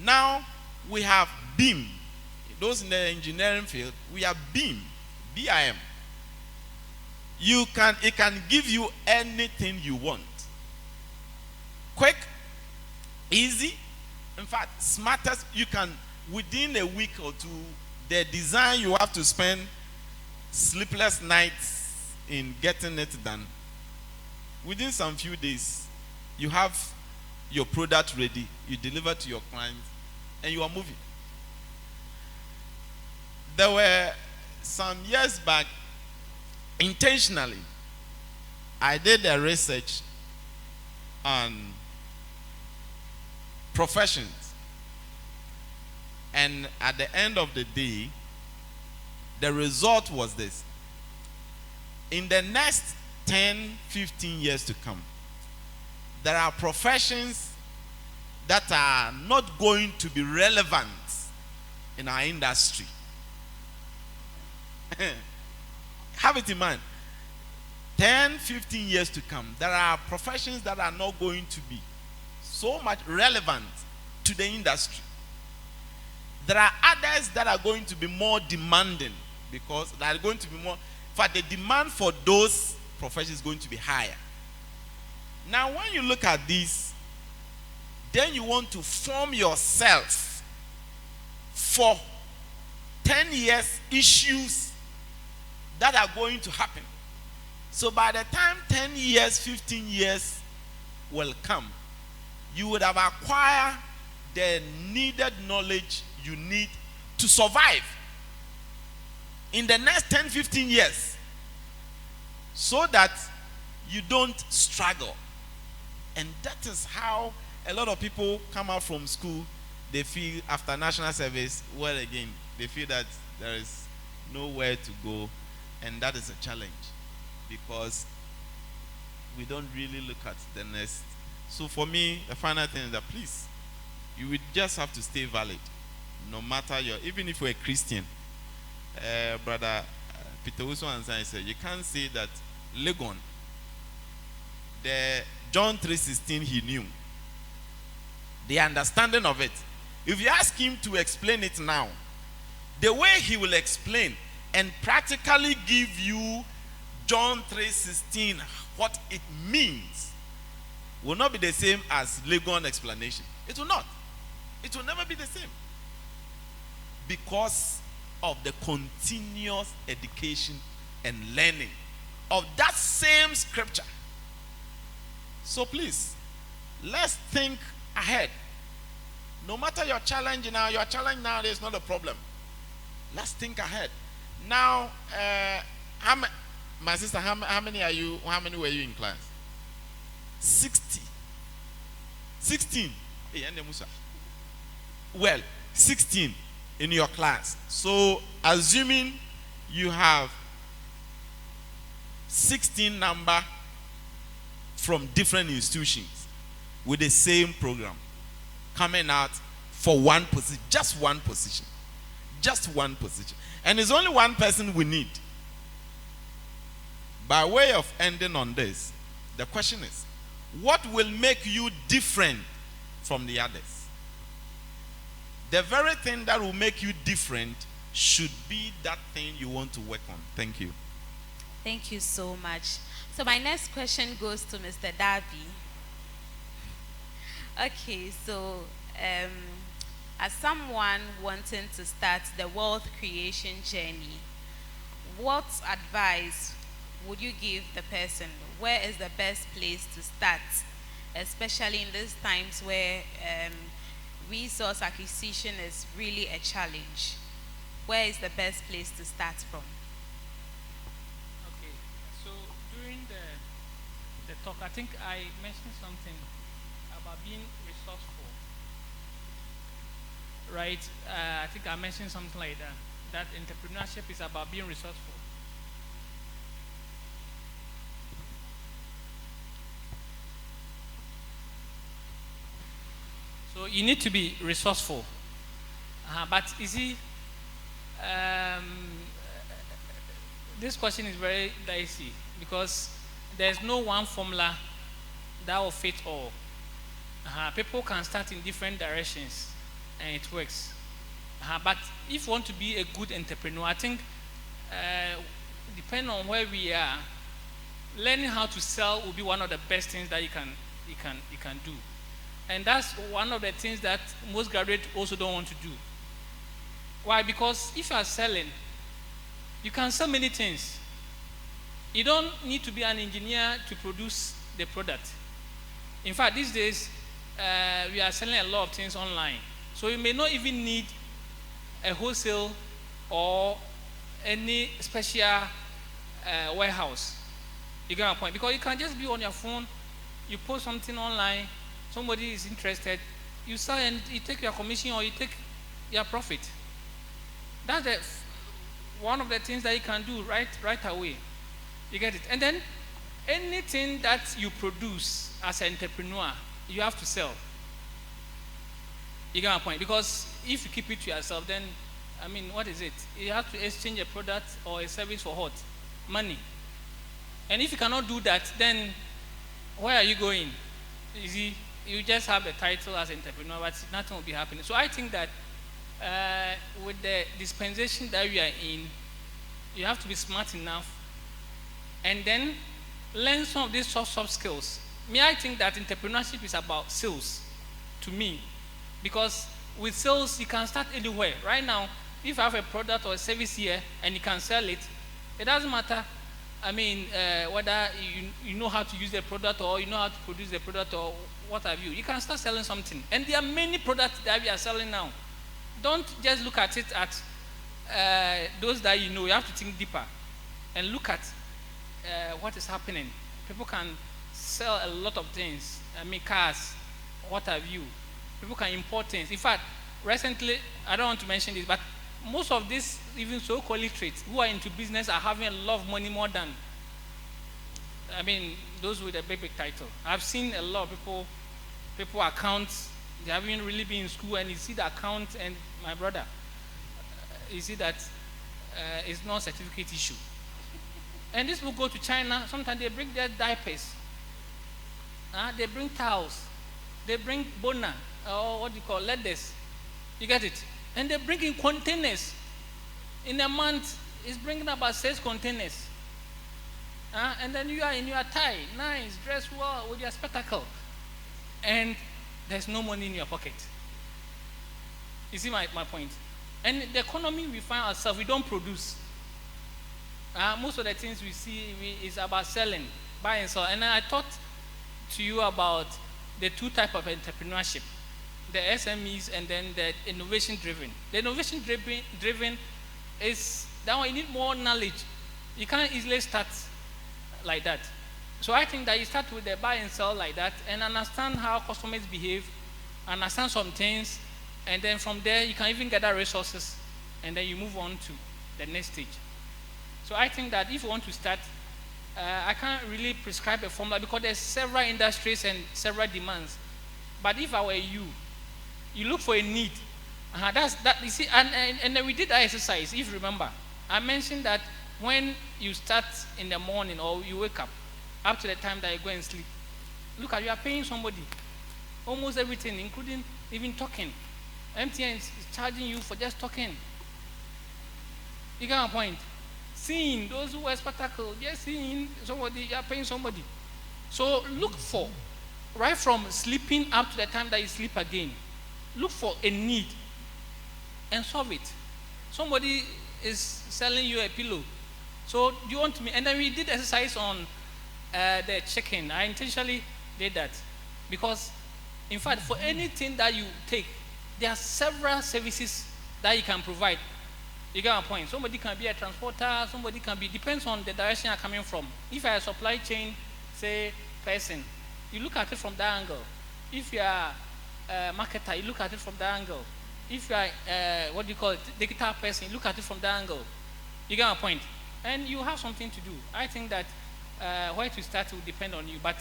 Speaker 5: Now we have BIM. Those in the engineering field, we have BIM. BIM. It can give you anything you want. Quick, easy, in fact, smartest. You can, within a week or two, the design you have to spend sleepless nights in getting it done. Within some few days, you have your product ready, you deliver to your client, and you are moving. There were some years back, intentionally, I did a research on professions. And at the end of the day, the result was this. In the next 10, 15 years to come, there are professions that are not going to be relevant in our industry. Have it in mind. 10, 15 years to come, there are professions that are not going to be so much relevant to the industry. There are others that are going to be more demanding because they are going to be more. For the demand for those professions is going to be higher. Now, when you look at this, then you want to form yourself for 10 years issues that are going to happen. So by the time 10 years, 15 years will come, you would have acquired the needed knowledge you need to survive in the next 10, 15 years so that you don't struggle. And that is how a lot of people come out from school. They feel after national service, well, again, they feel that there is nowhere to go, and that is a challenge because we don't really look at the next. So for me, the final thing is that please, you would just have to stay valid, no matter your, even if you're a Christian. Brother Peter Wilson and I said, you can't say that Legon, the John 3:16 he knew, the understanding of it. If you ask him to explain it now, the way he will explain and practically give you John 3:16, what it means, will not be the same as Legon explanation. It will not. It will never be the same. Because of the continuous education and learning of that same scripture. So please, let's think ahead. No matter your challenge now is not a problem. Let's think ahead. Now, my sister, how many are you? How many were you in class? 60. 16. Well, 16 in your class. So, assuming you have 16 number from different institutions with the same program coming out for one position, just one position. Just one position. And it's only one person we need. By way of ending on this, the question is, what will make you different from the others? The very thing that will make you different should be that thing you want to work on. Thank you.
Speaker 1: Thank you so much. So my next question goes to Mr. Dabie. Okay, so as someone wanting to start the wealth creation journey, what advice would you give the person? Where is the best place to start, especially in these times where resource acquisition is really a challenge? Where is the best place to start from?
Speaker 4: Okay, so during the talk, I think I mentioned something about being resourceful, right? I think I mentioned something like that. That entrepreneurship is about being resourceful. So you need to be resourceful. But you see, this question is very dicey because there's no one formula that will fit all. People can start in different directions and it works. But if you want to be a good entrepreneur, I think depending on where we are, learning how to sell will be one of the best things that you can do. And that's one of the things that most graduates also don't want to do. Why? Because if you are selling, You can sell many things. You don't need to be an engineer to produce the product. In fact, these days, we are selling a lot of things online. So you may not even need a wholesale or any special warehouse. You get my point? Because you can just be on your phone, you post something online, somebody is interested, you sell and you take your commission or you take your profit. That's one of the things that you can do right away. You get it? And then anything that you produce as an entrepreneur, you have to sell. You get my point? Because if you keep it to yourself, then, I mean, what is it? You have to exchange a product or a service for what? Money. And if you cannot do that, then where are you going? You see, you just have a title as an entrepreneur, but nothing will be happening. So I think that with the dispensation that we are in, you have to be smart enough and then learn some of these soft skills. I think that entrepreneurship is about sales to me, because with sales you can start anywhere. Right now, if I have a product or a service here and you can sell it, it doesn't matter. I mean, whether you know how to use the product or you know how to produce the product or what have you. You can start selling something. And there are many products that we are selling now. Don't just look at it at those that you know. You have to think deeper and look at what is happening. People can sell a lot of things. I mean, cars, what have you. People can import things. In fact, recently, I don't want to mention this, but most of these even so-called literates who are into business are having a lot of money more than, I mean, those with a big title. I've seen a lot of people accounts, they haven't really been in school, and you see the account, and my brother, you see that it's not a certificate issue. And these people go to China, sometimes they bring their diapers, they bring towels, they bring bona, or what do you call leathers. You get it? And they bring in containers. In a month, it's bringing about 6 containers. And then you are in your tie, nice, dressed well with your spectacle. And there's no money in your pocket. You see my point? And the economy we find ourselves, we don't produce. Most of the things we see is about selling, buy and sell. And I talked to you about the 2 types of entrepreneurship. The SMEs and then the innovation driven. The innovation driven is that one you need more knowledge. You can't easily start like that. So I think that you start with the buy and sell like that and understand how customers behave, understand some things, and then from there you can even gather resources and then you move on to the next stage. So I think that if you want to start, I can't really prescribe a formula because there's several industries and several demands. But if I were you look for a need. That's that. You see, and then we did that exercise. If you remember, I mentioned that when you start in the morning or you wake up to the time that you go and sleep, look at you are paying somebody almost everything, including even talking. MTN is charging you for just talking. You get my point? Seeing those who wear spectacles, just seeing somebody, you are paying somebody. So look for, right from sleeping up to the time that you sleep again. Look for a need and solve it. Somebody is selling you a pillow. So do you want me? And then we did exercise on the check-in. I intentionally did that because, in fact, for anything that you take, there are several services that you can provide. You get my point? Somebody can be a transporter. Somebody can be, depends on the direction you're coming from. If you're a supply chain, say, person, you look at it from that angle. If you are marketer, you look at it from that angle. If you are, what do you call it, digital person, you look at it from that angle. You get my point? And you have something to do. I think that where to start will depend on you, but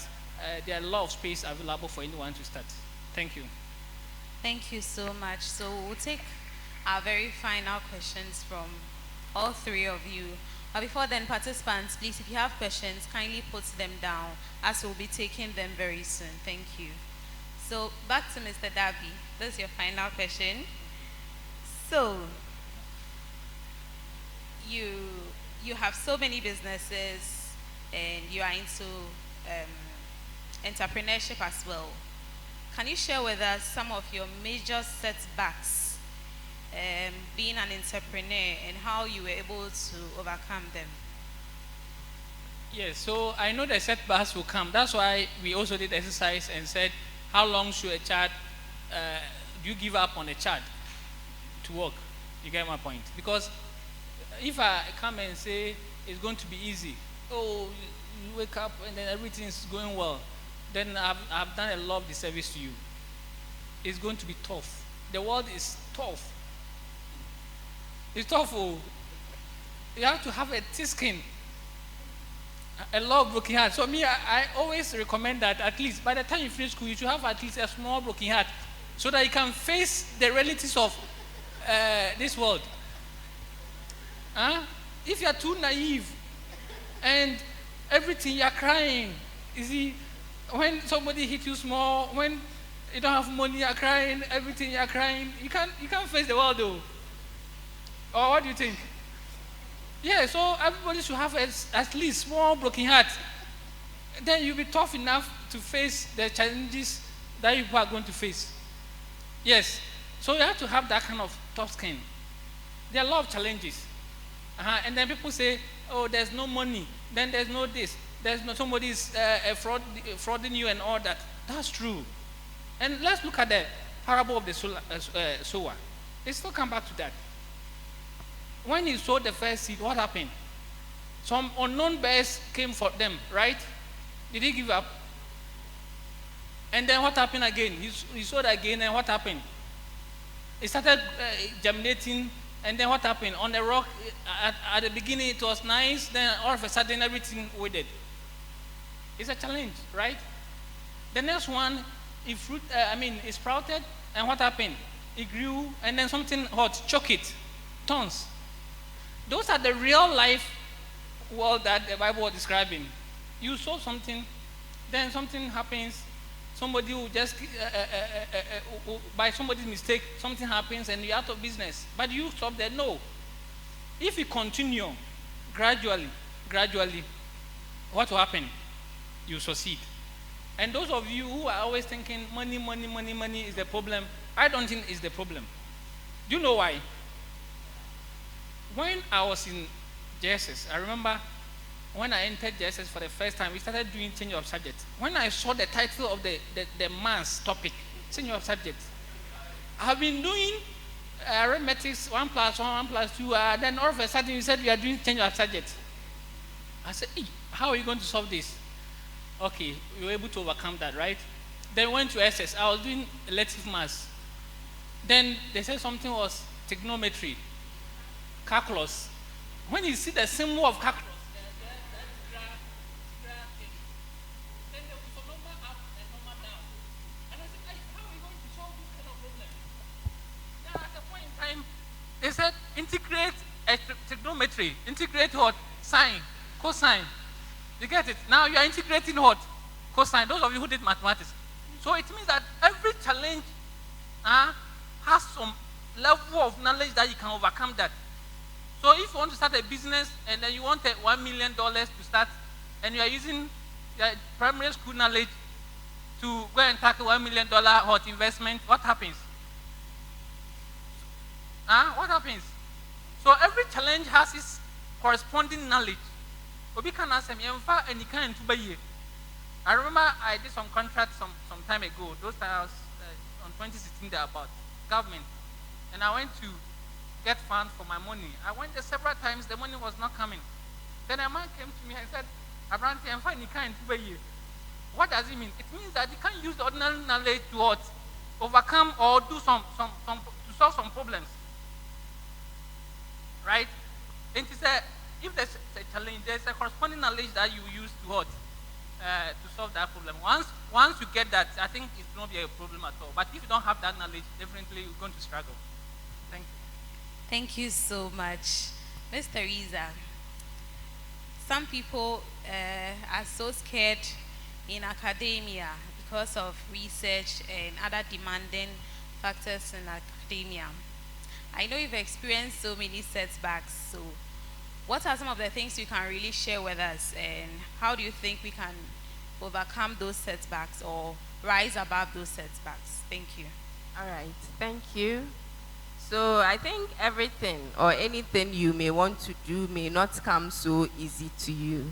Speaker 4: there are a lot of space available for anyone to start. Thank you.
Speaker 1: Thank you so much. So we'll take our very final questions from all 3 of you. But before then, participants, please, if you have questions, kindly put them down as we'll be taking them very soon. Thank you. So back to Mr. Dabie. This is your final question. So you have so many businesses and you are into entrepreneurship as well. Can you share with us some of your major setbacks being an entrepreneur and how you were able to overcome them.
Speaker 4: Yes, so I know the setbacks will come. That's why we also did exercise and said, how long should a child, do you give up on a child to work? You get my point? Because if I come and say it's going to be easy, oh, you wake up and then everything is going well, then I've done a lot of disservice to you. It's going to be tough. The world is tough. It's tough. Oh. You have to have a thick skin, a lot of broken heart. So me, I always recommend that at least by the time you finish school, you should have at least a small broken heart so that you can face the realities of this world. If you are too naive and everything you're crying, you see, when somebody hits you small, when you don't have money, you're crying, everything you're crying, you can't face the world though. Or what do you think? Yeah, so everybody should have at least small broken heart. Then you'll be tough enough to face the challenges that you are going to face. Yes, so you have to have that kind of tough skin. There are a lot of challenges. And then people say, oh, there's no money, then there's no this, there's no, somebody's frauding you and all that. That's true. And let's look at the parable of the sower. Let's still come back to that. When he sowed the first seed, what happened? Some unknown bears came for them, right? Did he give up? And then what happened again? He sowed again, and what happened? It started germinating, and then what happened? On the rock, at the beginning it was nice, then all of a sudden everything withered. It's a challenge, right? The next one, it sprouted, and what happened? It grew, and then something hot, choke it, thorns. Those are the real life world that the Bible was describing. You sow something, then something happens, somebody will just, by somebody's mistake, something happens and you're out of business. But you stop there. No. If you continue gradually, what will happen? You succeed. And those of you who are always thinking money is the problem, I don't think it's the problem. Do you know why? When I was in JSS, I remember when I entered JSS for the first time, we started doing change of subject. When I saw the title of the maths topic, change of subject, I've been doing arithmetics, 1 plus 1, 1 plus 2, then all of a sudden you said we are doing change of subject. I said, hey, how are you going to solve this? Okay, we were able to overcome that, right? Then we went to SS. I was doing elective maths. Then they said something was trigonometry, calculus. When you see the symbol of calculus, then there was a number up and number down. And I said, how are we going to solve this kind of problem? Now at a point in time, they said integrate trigonometry. Integrate what? Sine, cosine. You get it? Now you are integrating what? Cosine. Those of you who did mathematics. So it means that every challenge has some level of knowledge that you can overcome that. So if you want to start a business and then you want $1 million to start, and you are using your primary school knowledge to go and tackle $1 million hot investment, what happens? What happens? So every challenge has its corresponding knowledge. I remember I did some contracts some time ago. Those times on 2016 they're about government, and I went to get funds for my money. I went there several times. The money was not coming. Then a man came to me and said, "Abranti, I'm fine. You can't do it." What does it mean? It means that you can't use the ordinary knowledge to what? Overcome or do to solve some problems, right? And he said, if there's a challenge, there's a corresponding knowledge that you use to what? To solve that problem. Once you get that, I think it won't be a problem at all. But if you don't have that knowledge, definitely you're going to struggle. Thank you.
Speaker 1: Thank you so much. Miss Theresa, some people are so scared in academia because of research and other demanding factors in academia. I know you've experienced so many setbacks, so what are some of the things you can really share with us, and how do you think we can overcome those setbacks or rise above those setbacks? Thank you.
Speaker 3: All right, thank you. So I think everything or anything you may want to do may not come so easy to you.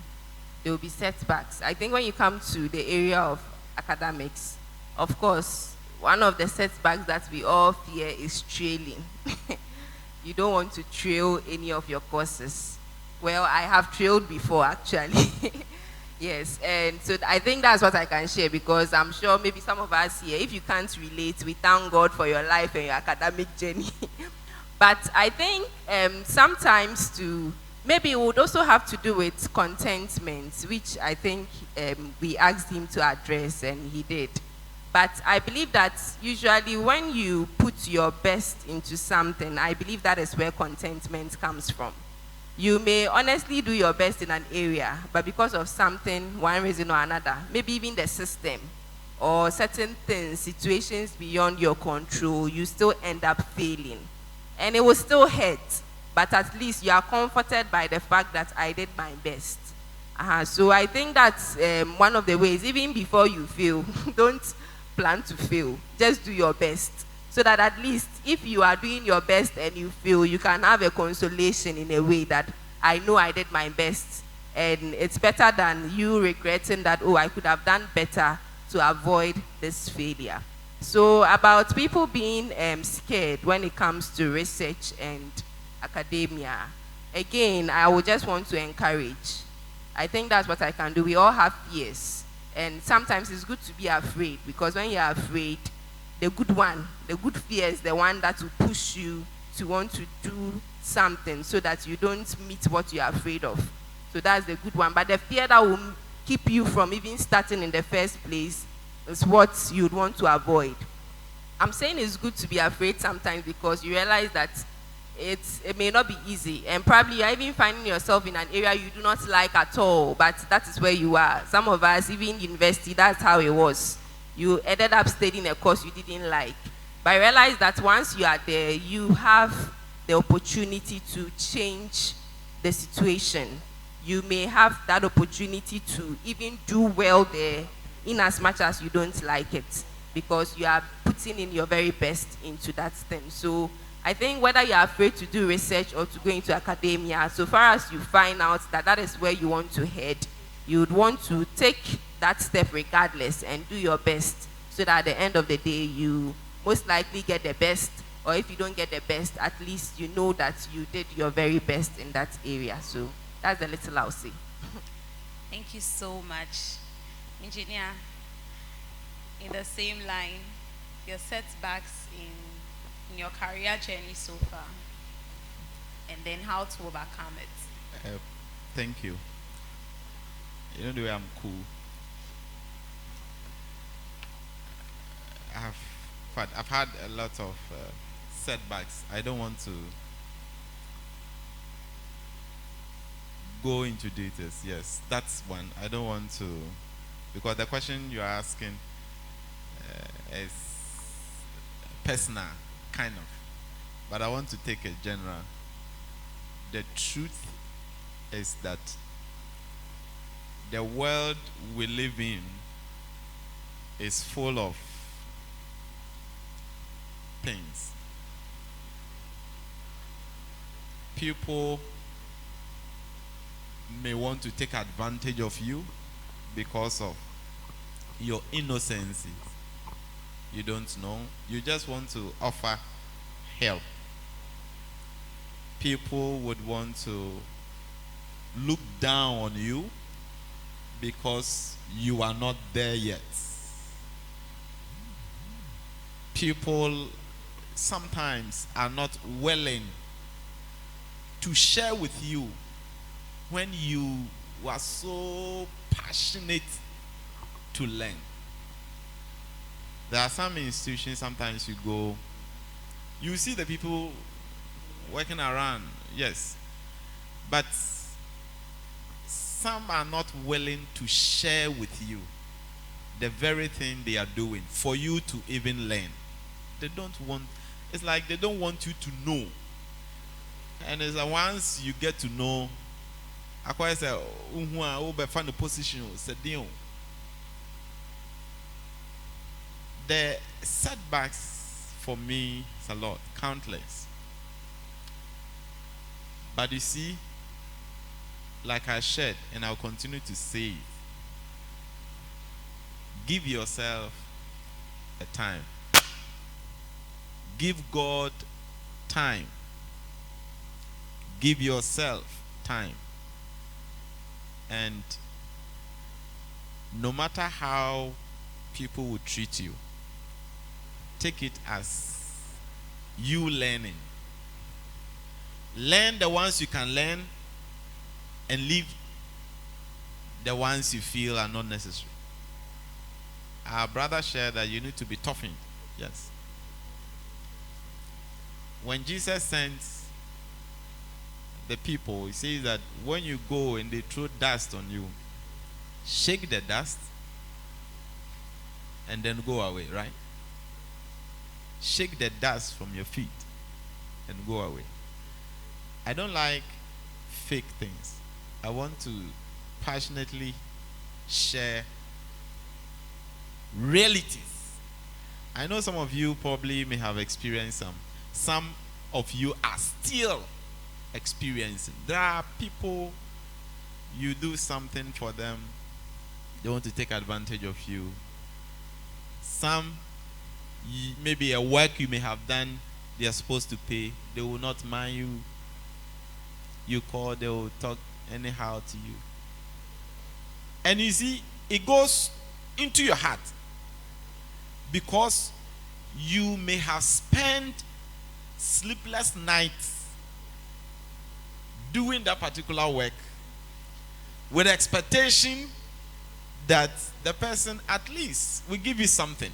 Speaker 3: There will be setbacks. I think when you come to the area of academics, of course, one of the setbacks that we all fear is trailing. You don't want to trail any of your courses. Well, I have trailed before, actually. Yes, and so I think that's what I can share, because I'm sure maybe some of us here, if you can't relate, we thank God for your life and your academic journey. But I think sometimes maybe it would also have to do with contentment, which I think we asked him to address, and he did. But I believe that usually when you put your best into something, I believe that is where contentment comes from. You may honestly do your best in an area, but because of something, one reason or another, maybe even the system or certain things, situations beyond your control, you still end up failing. And it will still hurt, but at least you are comforted by the fact that I did my best. So I think that's one of the ways, even before you fail, don't plan to fail. Just do your best. So that at least if you are doing your best and you fail, you can have a consolation in a way that I know I did my best. And it's better than you regretting that, oh, I could have done better to avoid this failure. So about people being scared when it comes to research and academia, again, I would just want to encourage. I think that's what I can do. We all have fears. And sometimes it's good to be afraid, because when you're afraid, the good fear is the one that will push you to want to do something so that you don't meet what you're afraid of. So that's the good one. But the fear that will keep you from even starting in the first place is what you'd want to avoid. I'm saying it's good to be afraid sometimes because you realize that it may not be easy. And probably you're even finding yourself in an area you do not like at all, but that is where you are. Some of us, even in university, that's how it was. You ended up studying a course you didn't like. But I realized that once you are there, you have the opportunity to change the situation. You may have that opportunity to even do well there, in as much as you don't like it, because you are putting in your very best into that thing. So I think whether you're afraid to do research or to go into academia, so far as you find out that that is where you want to head, you would want to take that step regardless and do your best, so that at the end of the day you most likely get the best, or if you don't get the best, at least you know that you did your very best in that area. So that's the little I'll say.
Speaker 1: Thank you so much. Engineer, in the same line, your setbacks in your career journey so far, and then how to overcome it.
Speaker 5: Thank you. You know the way I'm cool. I've had a lot of setbacks. I don't want to go into details. Yes, that's one. I don't want to, because the question you're asking is personal, kind of. But I want to take a general. The truth is that the world we live in is full of things. People may want to take advantage of you because of your innocence. You don't know. You just want to offer help. People would want to look down on you because you are not there yet. People sometimes are not willing to share with you when you were so passionate to learn. There are some institutions, sometimes you go, you see the people working around, yes, but some are not willing to share with you the very thing they are doing for you to even learn. They don't want, it's like they don't want you to know. And it's like once you get to know, I quite say, find a position, the setbacks for me is a lot, countless. But you see, like I shared, and I'll continue to say it, give yourself a time. Give God time. Give yourself time. And no matter how people will treat you, take it as you learning. Learn the ones you can learn and leave the ones you feel are not necessary. Our brother shared that you need to be toughened. Yes. When Jesus sends the people, he says that when you go and they throw dust on you, shake the dust and then go away, right? Shake the dust from your feet and go away. I don't like fake things. I want to passionately share realities. I know some of you probably may have experienced some. Some of you are still experiencing. There are people, you do something for them, they want to take advantage of you. Some, maybe a work you may have done, they are supposed to pay, they will not mind you. You call, they will talk anyhow to you. And you see, it goes into your heart because you may have spent sleepless nights doing that particular work with the expectation that the person at least will give you something.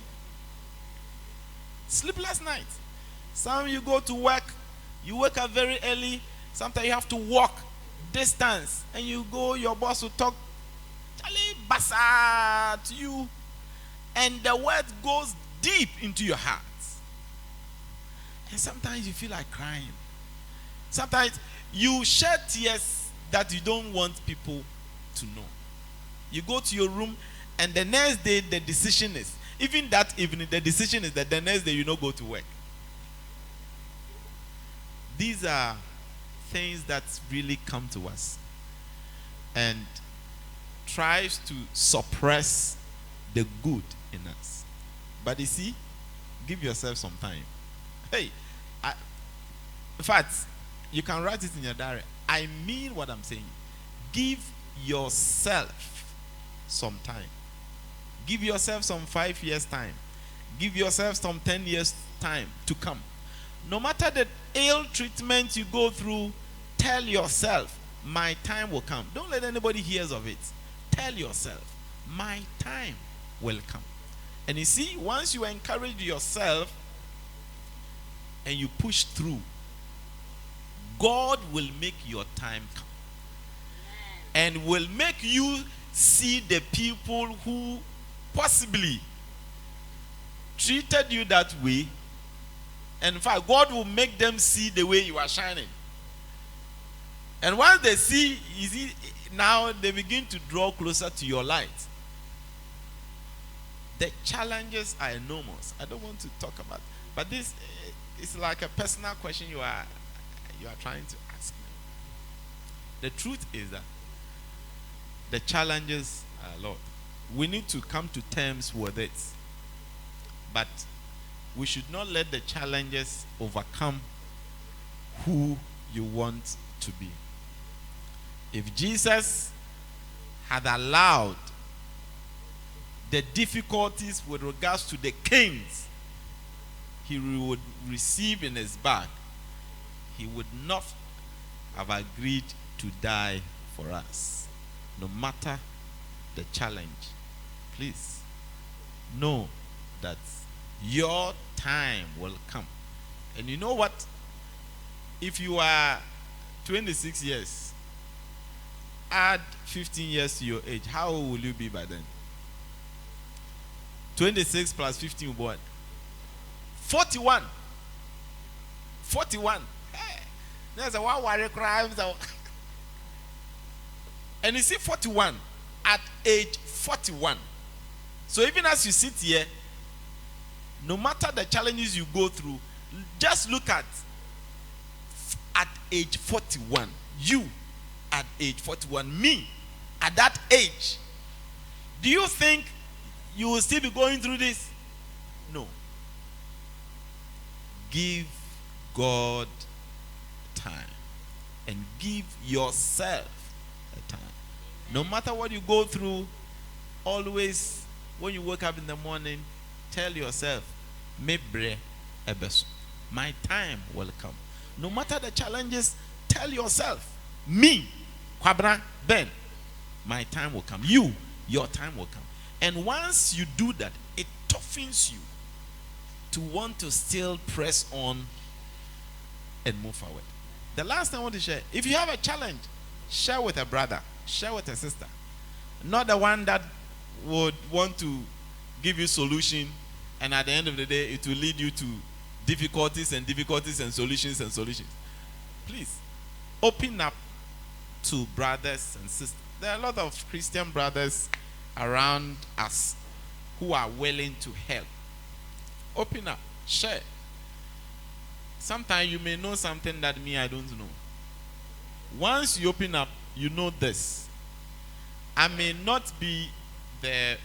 Speaker 5: Sleepless nights. Some you go to work, you wake up very early, sometimes you have to walk distance, and you go, your boss will talk basa to you, and the word goes deep into your heart. And sometimes you feel like crying. Sometimes you shed tears that you don't want people to know. You go to your room, and the next day the decision is, even that evening the decision is that the next day you don't go to work. These are things that really come to us and tries to suppress the good in us. But you see, give yourself some time. Hey, in fact, you can write it in your diary. I mean what I'm saying. Give yourself some time. Give yourself some 5 years time. Give yourself some 10 years time to come. No matter the ill treatment you go through, tell yourself, my time will come. Don't let anybody hear of it. Tell yourself, my time will come. And you see, once you encourage yourself and you push through, God will make your time come. And will make you see the people who possibly treated you that way. And in fact, God will make them see the way you are shining. And once they see, you see, now they begin to draw closer to your light. The challenges are enormous. I don't want to talk about, but this is like a personal question you are trying to ask me. The truth is that the challenges are a lot. We need to come to terms with it. But we should not let the challenges overcome who you want to be. If Jesus had allowed the difficulties with regards to the kings he would receive in his bag, he would not have agreed to die for us. No matter the challenge, please know that your time will come. And you know what? If you are 26 years, add 15 years to your age, how old will you be by then? 26 plus 15 will be what? 41. 41. Hey, there's a one worry crime. And you see 41 at age 41. So even as you sit here, no matter the challenges you go through, just look at age 41, you at age 41, me at that age, do you think you will still be going through this? No. Give God time and give yourself a time. No matter what you go through, always when you wake up in the morning, tell yourself, "Mebre ebeso, my time will come." No matter the challenges, tell yourself, "Me, Kwabra Ben, my time will come." Your time will come. And once you do that, it toughens you to want to still press on and move forward. The last thing I want to share, if you have a challenge, share with a brother, share with a sister. Not the one that would want to give you solution, and at the end of the day, it will lead you to difficulties and solutions and solutions. Please, open up to brothers and sisters. There are a lot of Christian brothers around us who are willing to help. Open up, share. Sometimes you may know something that me, I don't know. Once you open up, you know this. I may not be the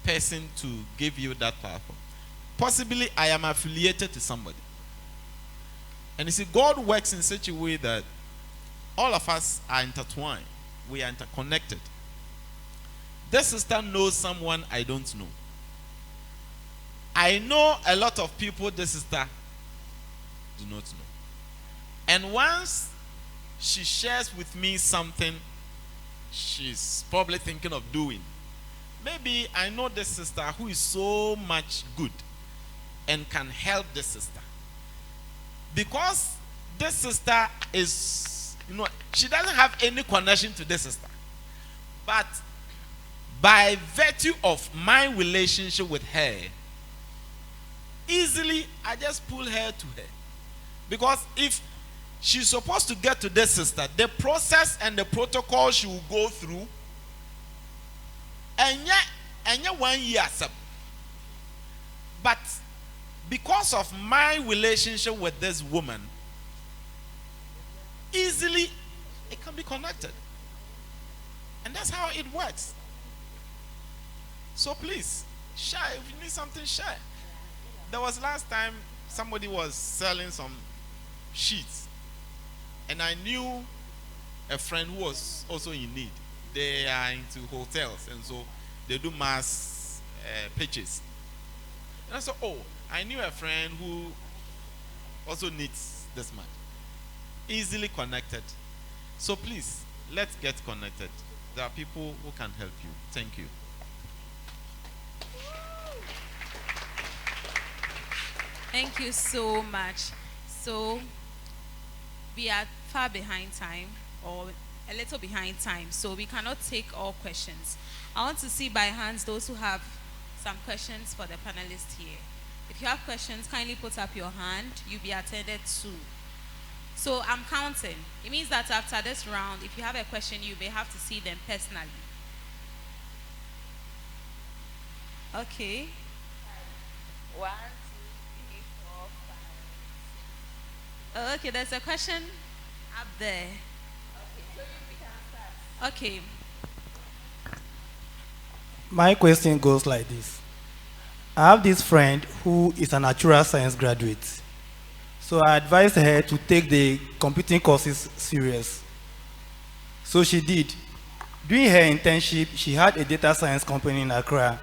Speaker 5: person to give you that platform. Possibly I am affiliated to somebody. And you see, God works in such a way that all of us are intertwined. We are interconnected. This sister knows someone I don't know. I know a lot of people this sister do not know. And once she shares with me something she's probably thinking of doing, maybe I know this sister who is so much good and can help this sister. Because this sister is, she doesn't have any connection to this sister. But by virtue of my relationship with her, easily I just pull her to her. Because if she's supposed to get to this sister, the process and the protocol she will go through, and yet 1 year. But because of my relationship with this woman, easily it can be connected. And that's how it works. So please, share. If you need something, share. There was last time somebody was selling some sheets, and I knew a friend who was also in need. They are into hotels, and so they do mass pitches. And I said, oh, I knew a friend who also needs this much. Easily connected. So please, let's get connected. There are people who can help you. Thank you.
Speaker 1: Thank you so much. So, we are far behind time, or a little behind time, so we cannot take all questions. I want to see by hands those who have some questions for the panelists here. If you have questions, kindly put up your hand. You'll be attended to. So I'm counting. It means that after this round, if you have a question, you may have to see them personally. Okay. 1, 2, 3, 4, 5. Oh, okay, there's a question up there. Okay, so you can start. Okay.
Speaker 6: My question goes like this. I have this friend who is a natural science graduate. So I advised her to take the computing courses serious. So she did. During her internship, she had a data science company in Accra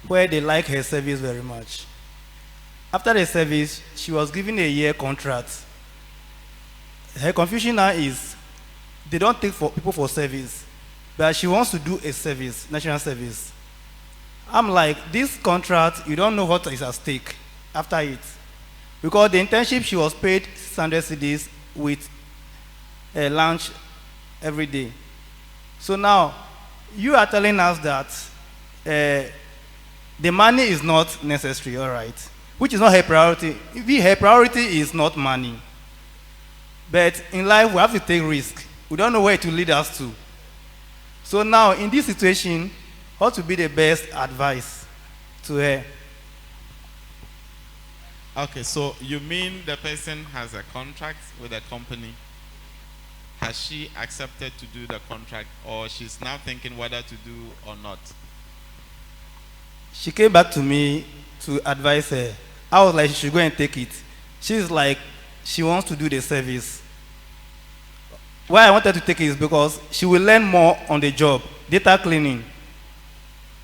Speaker 6: where they liked her service very much. After the service, she was given a year contract. Her confusion now is they don't take people for service, but she wants to do a service, national service. I'm like, this contract, you don't know what is at stake after it. Because the internship, she was paid 600 cedis with a lunch every day. So now, you are telling us that the money is not necessary, all right, which is not her priority. Her priority is not money. But in life, we have to take risk. We don't know where it will lead us to. So now, in this situation, what would be the best advice to her?
Speaker 5: Okay, so you mean the person has a contract with a company has she accepted to do the contract, or she's now thinking whether to do or not?
Speaker 6: She came back to me to advise her. I was like, she should go and take it. She's like, she wants to do the service. Why I wanted to take it is because she will learn more on the job, data cleaning.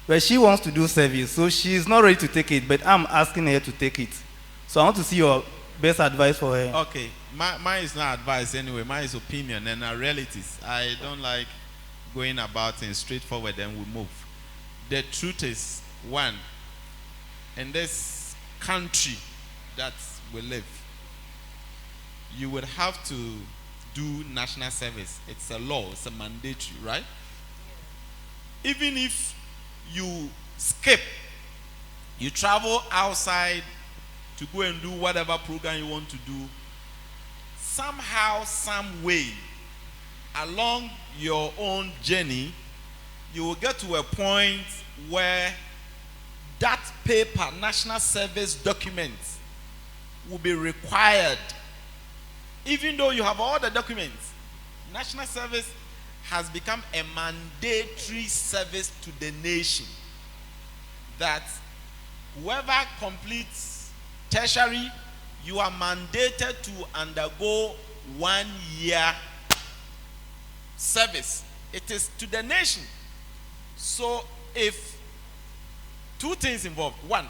Speaker 6: But she wants to do service, so she's not ready to take it, but I'm asking her to take it. So I want to see your best advice for her.
Speaker 5: Okay, mine is not advice anyway, mine is opinion and realities. I don't like going about in straightforward and we move. The truth is, one, in this country that we live, you would have to do national service. It's a law, it's a mandatory, right? Even if you skip, you travel outside to go and do whatever program you want to do, somehow, some way, along your own journey, you will get to a point where that paper, national service document, will be required. Even though you have all the documents, national service has become a mandatory service to the nation. That whoever completes tertiary, you are mandated to undergo 1 year service. It is to the nation. So if two things involved. One,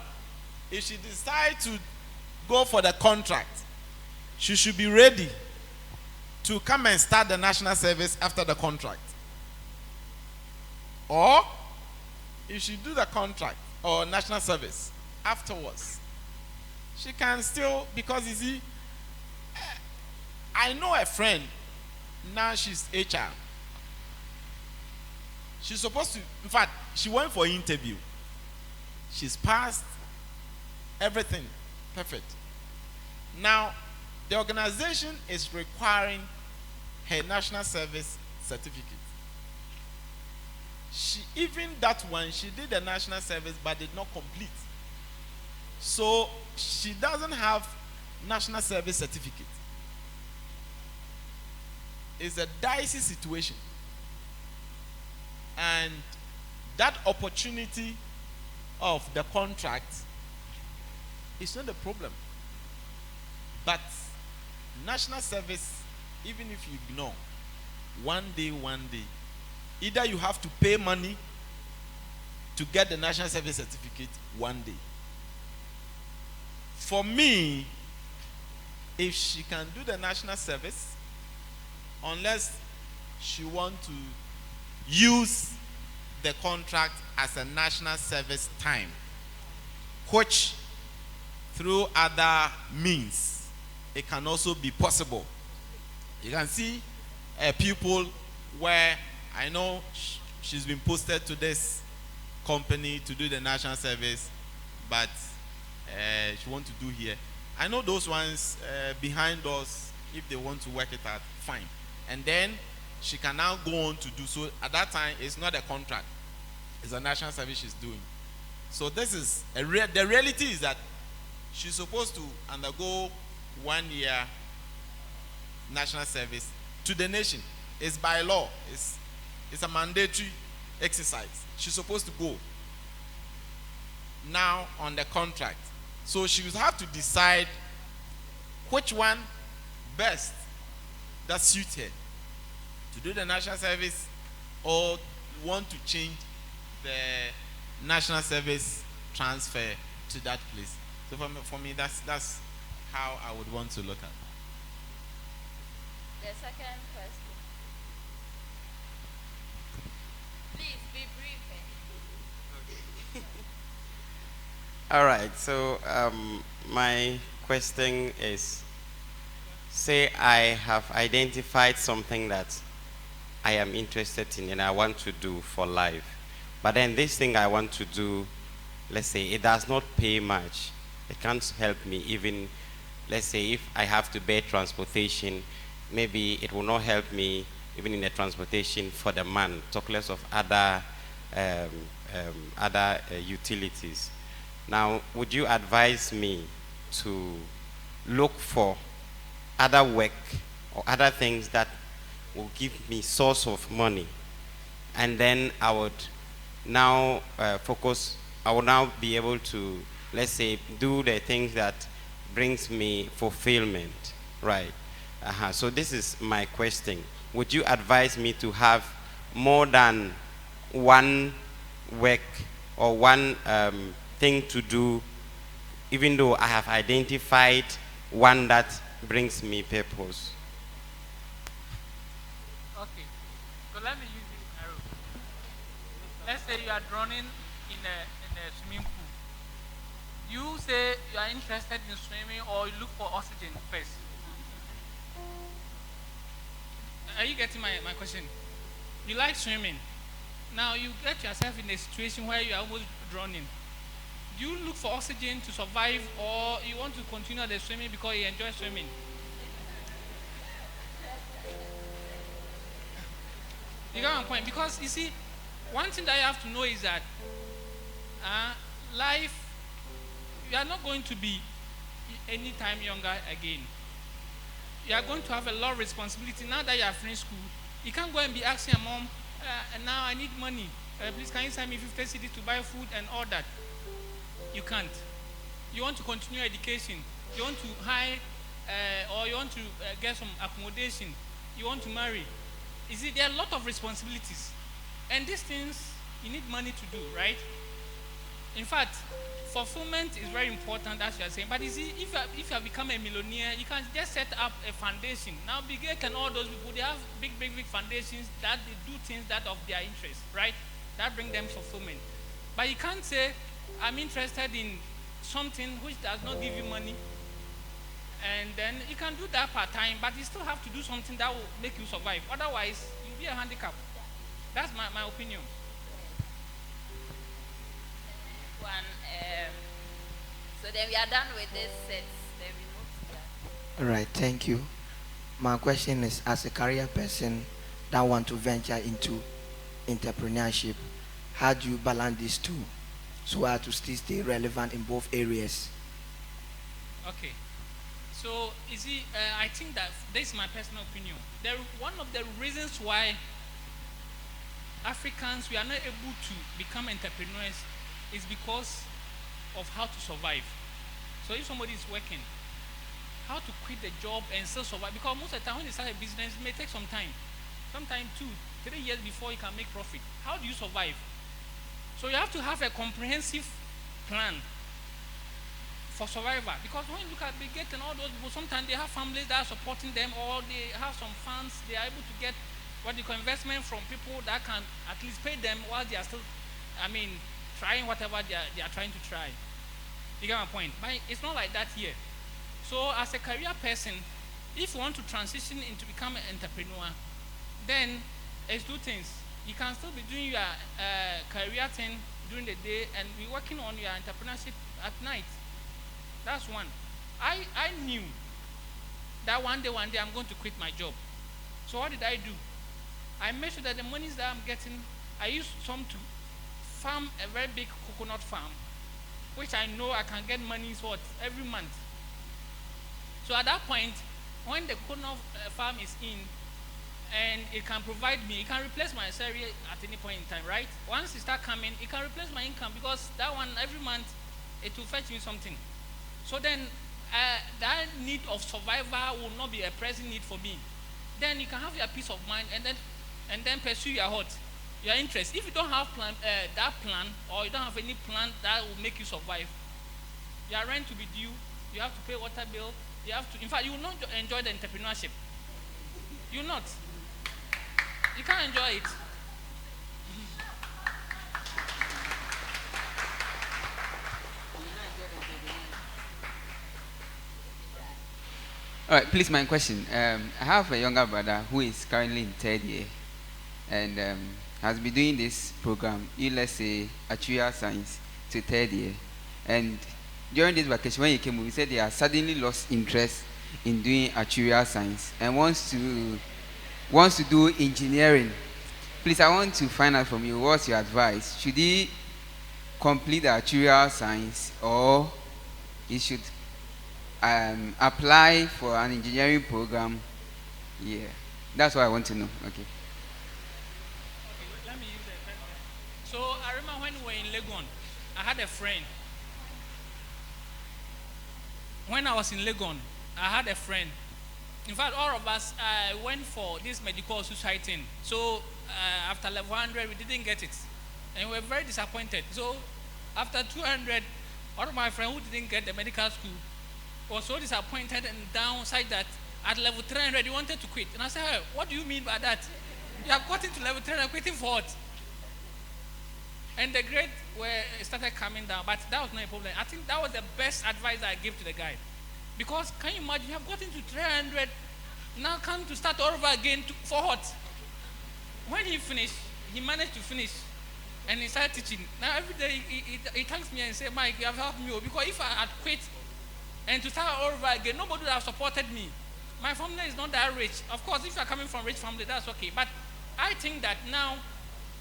Speaker 5: if she decides to go for the contract, she should be ready to come and start the national service after the contract. Or if she do the contract or national service afterwards, she can still, because you see, I know a friend, now she's HR. She's supposed to, in fact, she went for an interview. She's passed everything, perfect. Now, the organization is requiring her national service certificate. She, even that one, she did the national service but did not complete. So she doesn't have national service certificate. It's a dicey situation. And that opportunity of the contract is not the problem. But national service, even if you ignore, one day, either you have to pay money to get the national service certificate one day. For me, if she can do the national service, unless she wants to use the contract as a national service time, which through other means, it can also be possible. You can see a pupil where I know she's been posted to this company to do the national service, but she wants to do here. I know those ones behind us, if they want to work it out, fine. And then she can now go on to do so. At that time, it's not a contract. It's a national service she's doing. So this is, the reality is that she's supposed to undergo 1 year national service to the nation. It's by law. It's a mandatory exercise. She's supposed to go now on the contract. So she will have to decide which one best that suits her, to do the national service or want to change the national service transfer to that place. So for me that's how I would want to look at it.
Speaker 7: The second question. Please be brief.
Speaker 8: All right, so my question is, say I have identified something that I am interested in and I want to do for life, but then this thing I want to do, let's say it does not pay much. It can't help me even, let's say if I have to bear transportation, maybe it will not help me even in the transportation for the month, talk less of other utilities. Now, would you advise me to look for other work or other things that will give me source of money, and then I would now focus. I will now be able to, let's say, do the things that brings me fulfillment, right? So this is my question. Would you advise me to have more than one work or one thing to do, even though I have identified one that brings me purpose?
Speaker 4: Okay, so let me use this arrow. Let's say you are drowning in a swimming pool. You say you are interested in swimming, or you look for oxygen first. Are you getting my question? You like swimming. Now you get yourself in a situation where you are almost drowning. Do you look for oxygen to survive, or you want to continue the swimming because you enjoy swimming? You got my point? Because you see, one thing that you have to know is that life, you are not going to be any time younger again. You are going to have a lot of responsibility now that you are finished school. You can't go and be asking your mom, now I need money. Please, can you send me 50 cedis to buy food and all that? You can't. You want to continue education. You want to hire, or you want to get some accommodation. You want to marry. You see, there are a lot of responsibilities. And these things, you need money to do, right? In fact, fulfillment is very important, as you are saying. But you see, if you have become a millionaire, you can just set up a foundation. Now, Bill Gates and all those people, they have big foundations that they do things that of their interest, right? That bring them fulfillment. But you can't say, I'm interested in something which does not give you money. And then you can do that part-time, but you still have to do something that will make you survive. Otherwise, you'll be a handicap. That's my opinion.
Speaker 7: So then we are done with this set. Then we move to that.
Speaker 9: All right, thank you. My question is, as a career person that want to venture into entrepreneurship, how do you balance these two so as to still stay relevant in both areas?
Speaker 4: Okay. So, you see, I think that this is my personal opinion. One of the reasons why Africans, we are not able to become entrepreneurs is because of how to survive. So if somebody is working, how to quit the job and still survive, because most of the time when you start a business, it may take some time. Sometimes 2, 3 years before you can make profit. How do you survive? So you have to have a comprehensive plan for survival. Because when you look at Bill Gates and all those people, sometimes they have families that are supporting them, or they have some funds, they are able to get what you call investment from people that can at least pay them while they are still, trying whatever they are trying to try. You get my point? But it's not like that here. So as a career person, if you want to transition into become an entrepreneur, then it's 2 things. You can still be doing your career thing during the day and be working on your entrepreneurship at night. That's one. I knew that one day I'm going to quit my job. So what did I do? I made sure that the monies that I'm getting, I used some to farm a very big coconut farm, which I know I can get money for every month. So at that point, when the coconut farm is in, and it can provide me, it can replace my salary at any point in time, right? Once it start coming, it can replace my income, because that one, every month, it will fetch me something. So then, that need of survival will not be a pressing need for me. Then you can have your peace of mind, and then pursue your your interest. If you don't have that plan, or you don't have any plan that will make you survive, your rent will be due, you have to pay water bill, you have to, in fact, you will not enjoy the entrepreneurship. You will not. You can't enjoy it.
Speaker 10: All right, please, my question. I have a younger brother who is currently in 3rd year and has been doing this program, let's say, actuarial science to 3rd year. And during this vacation, when he came, he said he has suddenly lost interest in doing actuarial science and wants to do engineering. Please, I want to find out from you, what's your advice? Should he complete the actuarial science, or he should apply for an engineering program? Yeah. That's what I want to know. Okay.
Speaker 4: Let me use that. So I remember when we were in Legon, I had a friend. When I was in Legon, I had a friend. In fact, all of us went for this medical suicide thing. So after level 100, we didn't get it. And we were very disappointed. So after 200, one of my friends who didn't get the medical school was so disappointed and downside that at level 300, he wanted to quit. And I said, hey, what do you mean by that? You have gotten to level 300, quitting for what? And the grade started coming down, but that was not a problem. I think that was the best advice I gave to the guy. Because can you imagine, you have gotten to 300, now come to start all over again for what? When he finished, he managed to finish, and he started teaching. Now every day he thanks me and says, Mike, you have helped me. Because if I had quit and to start all over again, nobody would have supported me. My family is not that rich. Of course, if you are coming from a rich family, that's okay. But I think that now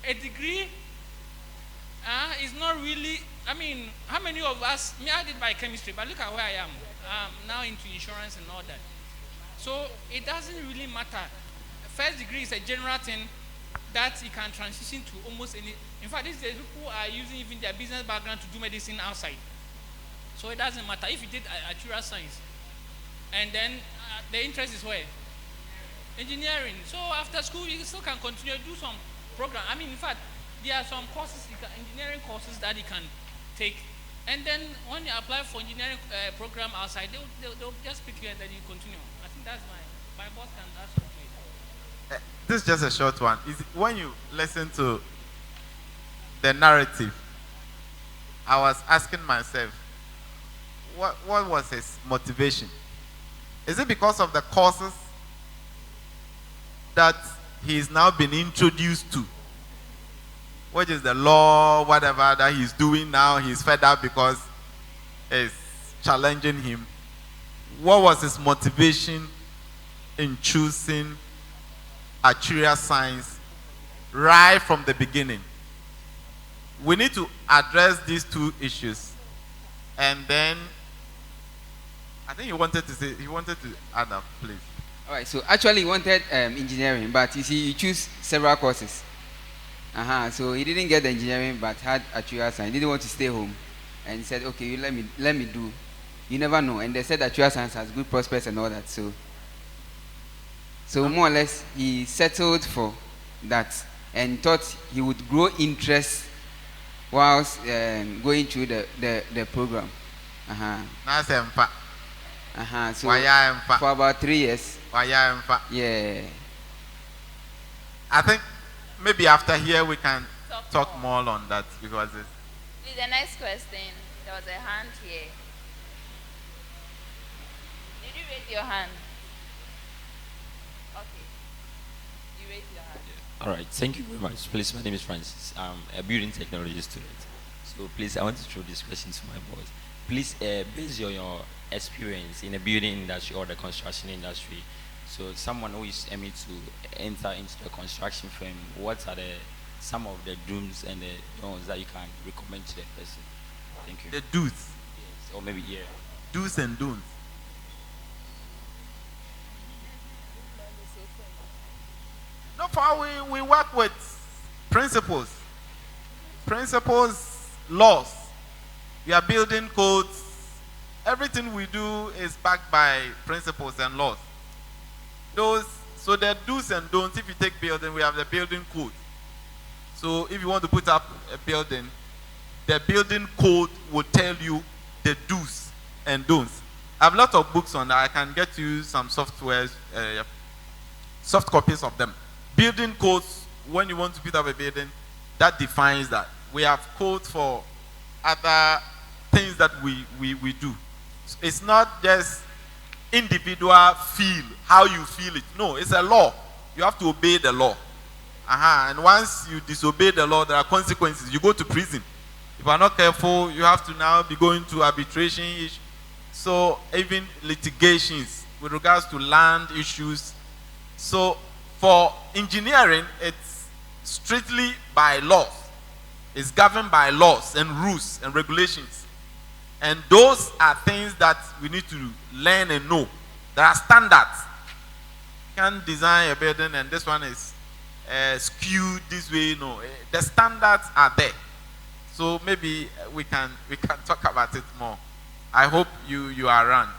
Speaker 4: a degree is not really, I mean, how many of us, I did biochemistry, but look at where I am. Now into insurance and all that. So it doesn't really matter. First degree is a general thing that you can transition to almost any. In fact, these days people are using even their business background to do medicine outside. So it doesn't matter if you did actuarial science. And then the interest is where? Engineering. So after school, you still can continue to do some program. I mean, in fact, there are some courses, engineering courses that you can take. And then when you apply for engineering program outside, they'll just pick you and then you continue. I think that's my boss can ask you.
Speaker 2: This is just a short one. When you listen to the narrative, I was asking myself, what was his motivation? Is it because of the courses that he's now been introduced to? Which is the law, whatever that he's doing now, he's fed up because it's challenging him. What was his motivation in choosing actuarial science right from the beginning? We need to address these two issues. And then, I think he wanted to add up, please.
Speaker 10: All right, so actually he wanted engineering, but you see, you choose several courses. So he didn't get the engineering, but had actuarial science. He didn't want to stay home, and he said, "Okay, you let me do." You never know. And they said actuarial science has good prospects and all that. So more or less, he settled for that and thought he would grow interest whilst going through the program. So for about 3 years. Yeah.
Speaker 2: I think maybe after here we can talk more on that because it's...
Speaker 7: Please, the next question, there was a hand here. Did you raise your hand? Okay. You raised your hand.
Speaker 11: Yeah. All right. Thank you very much. Please, my name is Francis. I'm a building technology student. So please, I want to throw this question to my boys. Please, based on your experience in the building industry or the construction industry, so someone who is aiming to enter into the construction firm, what are some of the dooms and the don'ts that you can recommend to the person? Thank you.
Speaker 2: The do's?
Speaker 11: Yes, or maybe, yeah.
Speaker 2: Do's and don'ts. No, for we work with principles. Principles, laws. We are building codes. Everything we do is backed by principles and laws. So the do's and don'ts. If you take building, we have the building code. So if you want to put up a building, the building code will tell you the do's and don'ts. I have a lot of books on that. I can get you some softwares, soft copies of them. Building codes, when you want to put up a building, that defines that. We have codes for other things that we do. So it's not just individual feel, how you feel it. No, it's a law. You have to obey the law. And once you disobey the law, there are consequences. You go to prison. If you are not careful, you have to now be going to arbitration. So even litigations with regards to land issues. So for engineering, it's strictly by law. It's governed by laws and rules and regulations. And those are things that we need to learn and know. There are standards. can't design a building and this one is skewed this way. No, the standards are there. So maybe we can talk about it more. I hope you are around.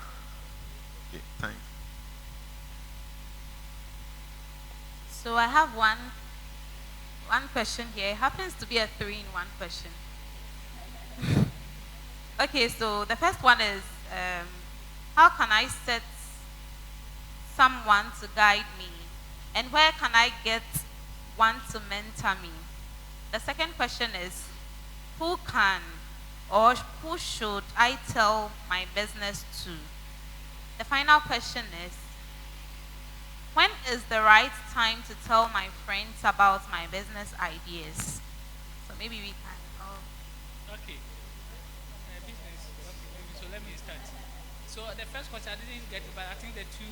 Speaker 2: Okay, thanks.
Speaker 1: So I have one question here. It happens to be a 3-in-1 question. Okay, so the first one is, how can I set someone to guide me? And where can I get one to mentor me? The second question is, who can or who should I tell my business to? The final question is, when is the right time to tell my friends about my business ideas? So maybe we can.
Speaker 4: Okay. Business. Okay, maybe. So let me start. So the first question I didn't get it, but I think the two.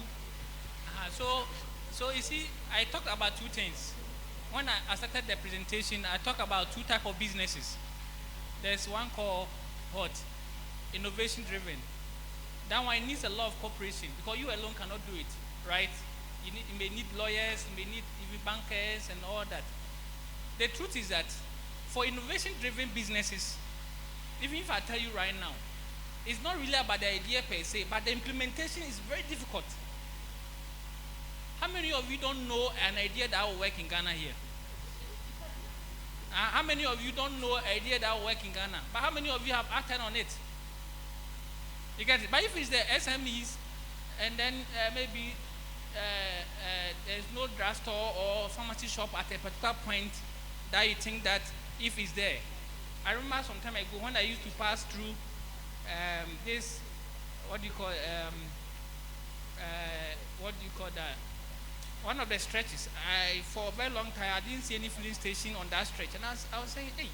Speaker 4: So you see, I talked about two things. When I started the presentation, I talked about two types of businesses. There's one called what? Innovation driven. That one needs a lot of cooperation because you alone cannot do it, right? You may need lawyers, you may need even bankers and all that. The truth is that for innovation driven businesses, even if I tell you right now, it's not really about the idea per se, but the implementation is very difficult. How many of you don't know an idea that will work in Ghana here? How many of you don't know an idea that will work in Ghana? But how many of you have acted on it? You get it? But if it's the SMEs, and then maybe there's no drugstore or pharmacy shop at a particular point that you think that if it's there. I remember some time ago when I used to pass through this, what do you call that? One of the stretches. For a very long time, I didn't see any filling station on that stretch. And I was saying, hey,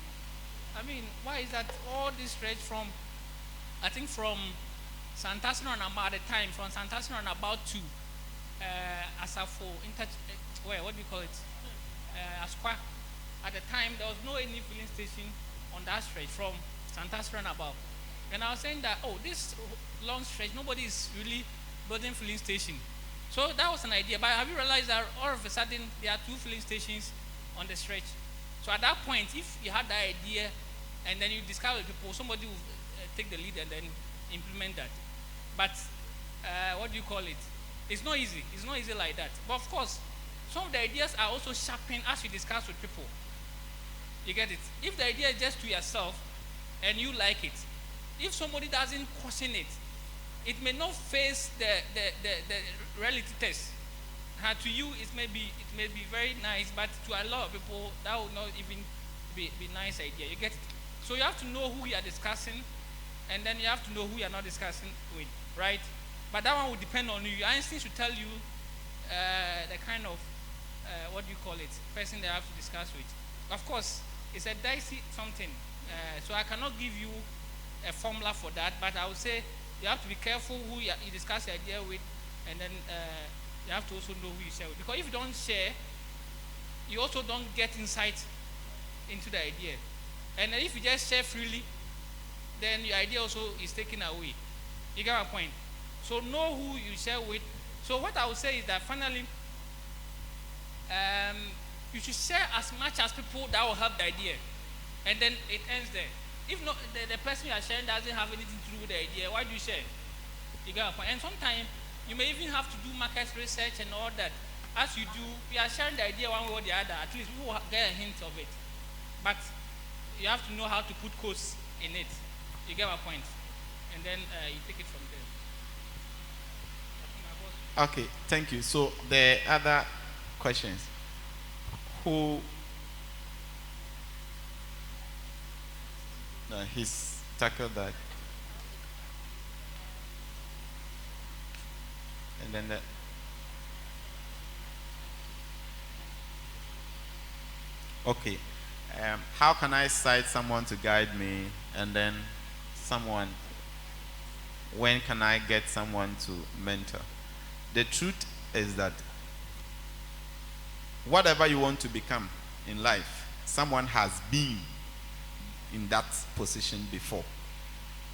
Speaker 4: I mean, why is that all this stretch from, I think from Santasino and about the time, from Santasino and about to Asafo, what do you call it? Asqua. At the time, there was no any filling station on that stretch from Santasino and about. And I was saying that, oh, this long stretch, nobody is really building filling station. So that was an idea. But have you realized that all of a sudden there are 2 filling stations on the stretch? So at that point, if you had that idea and then you discover people, somebody will take the lead and then implement that. But what do you call it? It's not easy. It's not easy like that. But of course, some of the ideas are also sharpened as you discuss with people. You get it? If the idea is just to yourself and you like it, if somebody doesn't question it, it may not face the reality test. To you, it may be very nice, but to a lot of people, that will not even be nice idea. You get it? So you have to know who you are discussing, and then you have to know who you are not discussing with, right? But that one will depend on you. Your instinct should tell you the kind of person they have to discuss with. Of course, it's a dicey something, so I cannot give you a formula for that. But I would say you have to be careful who you discuss your idea with, and then you have to also know who you share with. Because if you don't share, you also don't get insight into the idea. And if you just share freely, then your idea also is taken away. You get my point? So know who you share with. So what I would say is that finally, you should share as much as people that will help the idea. And then it ends there. If not, the person you are sharing doesn't have anything to do with the idea, why do you share? You get my point? And sometimes you may even have to do market research and all that. As you do, you are sharing the idea one way or the other. At least people will get a hint of it. But you have to know how to put quotes in it. You get my point? And then you take it from there.
Speaker 5: Okay, thank you. So the other questions. Who? No, he's tackled that. And then that. Okay. How can I cite someone to guide me? And then someone. When can I get someone to mentor? The truth is that whatever you want to become in life, someone has been in that position before.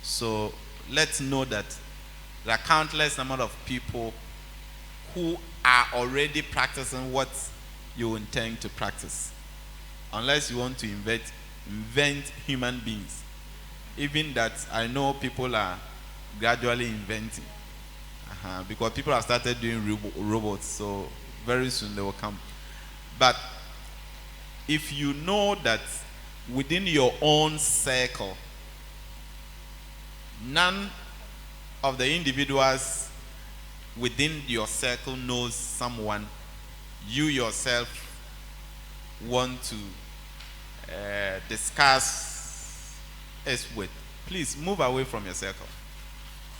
Speaker 5: So let's know that there are countless number of people who are already practicing what you intend to practice. Unless you want to invent human beings. Even that, I know people are gradually inventing. Because people have started doing robots, so very soon they will come. But if you know that within your own circle, none of the individuals within your circle knows someone you yourself want to discuss it with, please move away from your circle.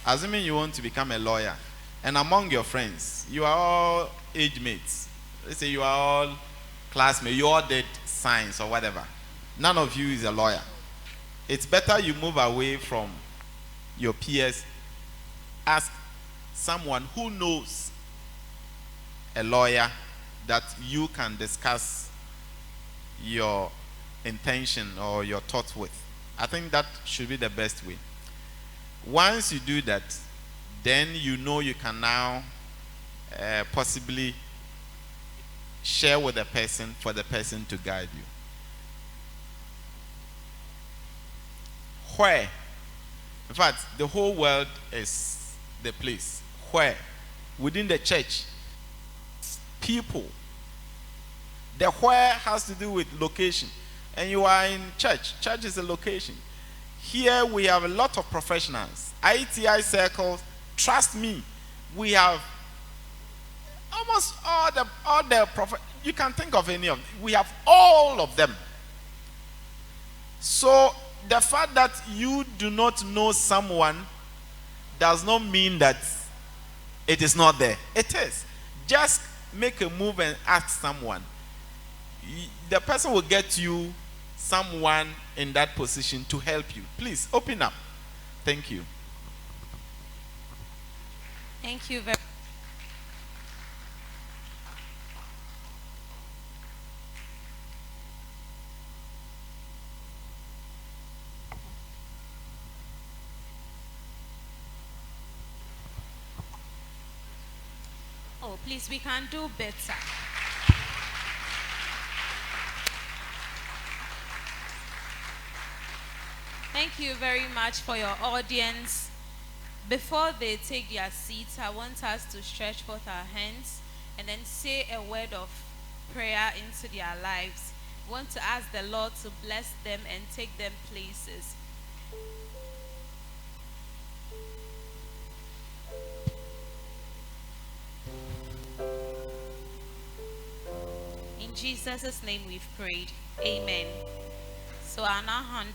Speaker 5: Assuming you want to become a lawyer, and among your friends, you are all age mates. Let's say you are all classmates, you all did science or whatever. None of you is a lawyer. It's better you move away from your peers. Ask someone who knows a lawyer that you can discuss your intention or your thoughts with. I think that should be the best way. Once you do that, then you know you can now possibly share with the person for the person to guide you. Where? In fact, the whole world is the place where within the church, people, the where has to do with location. And you are in church. Church is a location. Here we have a lot of professionals. ITI circles, trust me, we have almost all the you can think of any of them. We have all of them. So the fact that you do not know someone does not mean that it is not there. It is. Just make a move and ask someone. The person will get you someone in that position to help you. Please open up. Thank you.
Speaker 1: Thank you very Oh, please, we can do better. Thank you very much for your audience. Before they take their seats, I want us to stretch forth our hands and then say a word of prayer into their lives. We want to ask the Lord to bless them and take them places. In Jesus' name we've prayed. Amen. So I'll now hand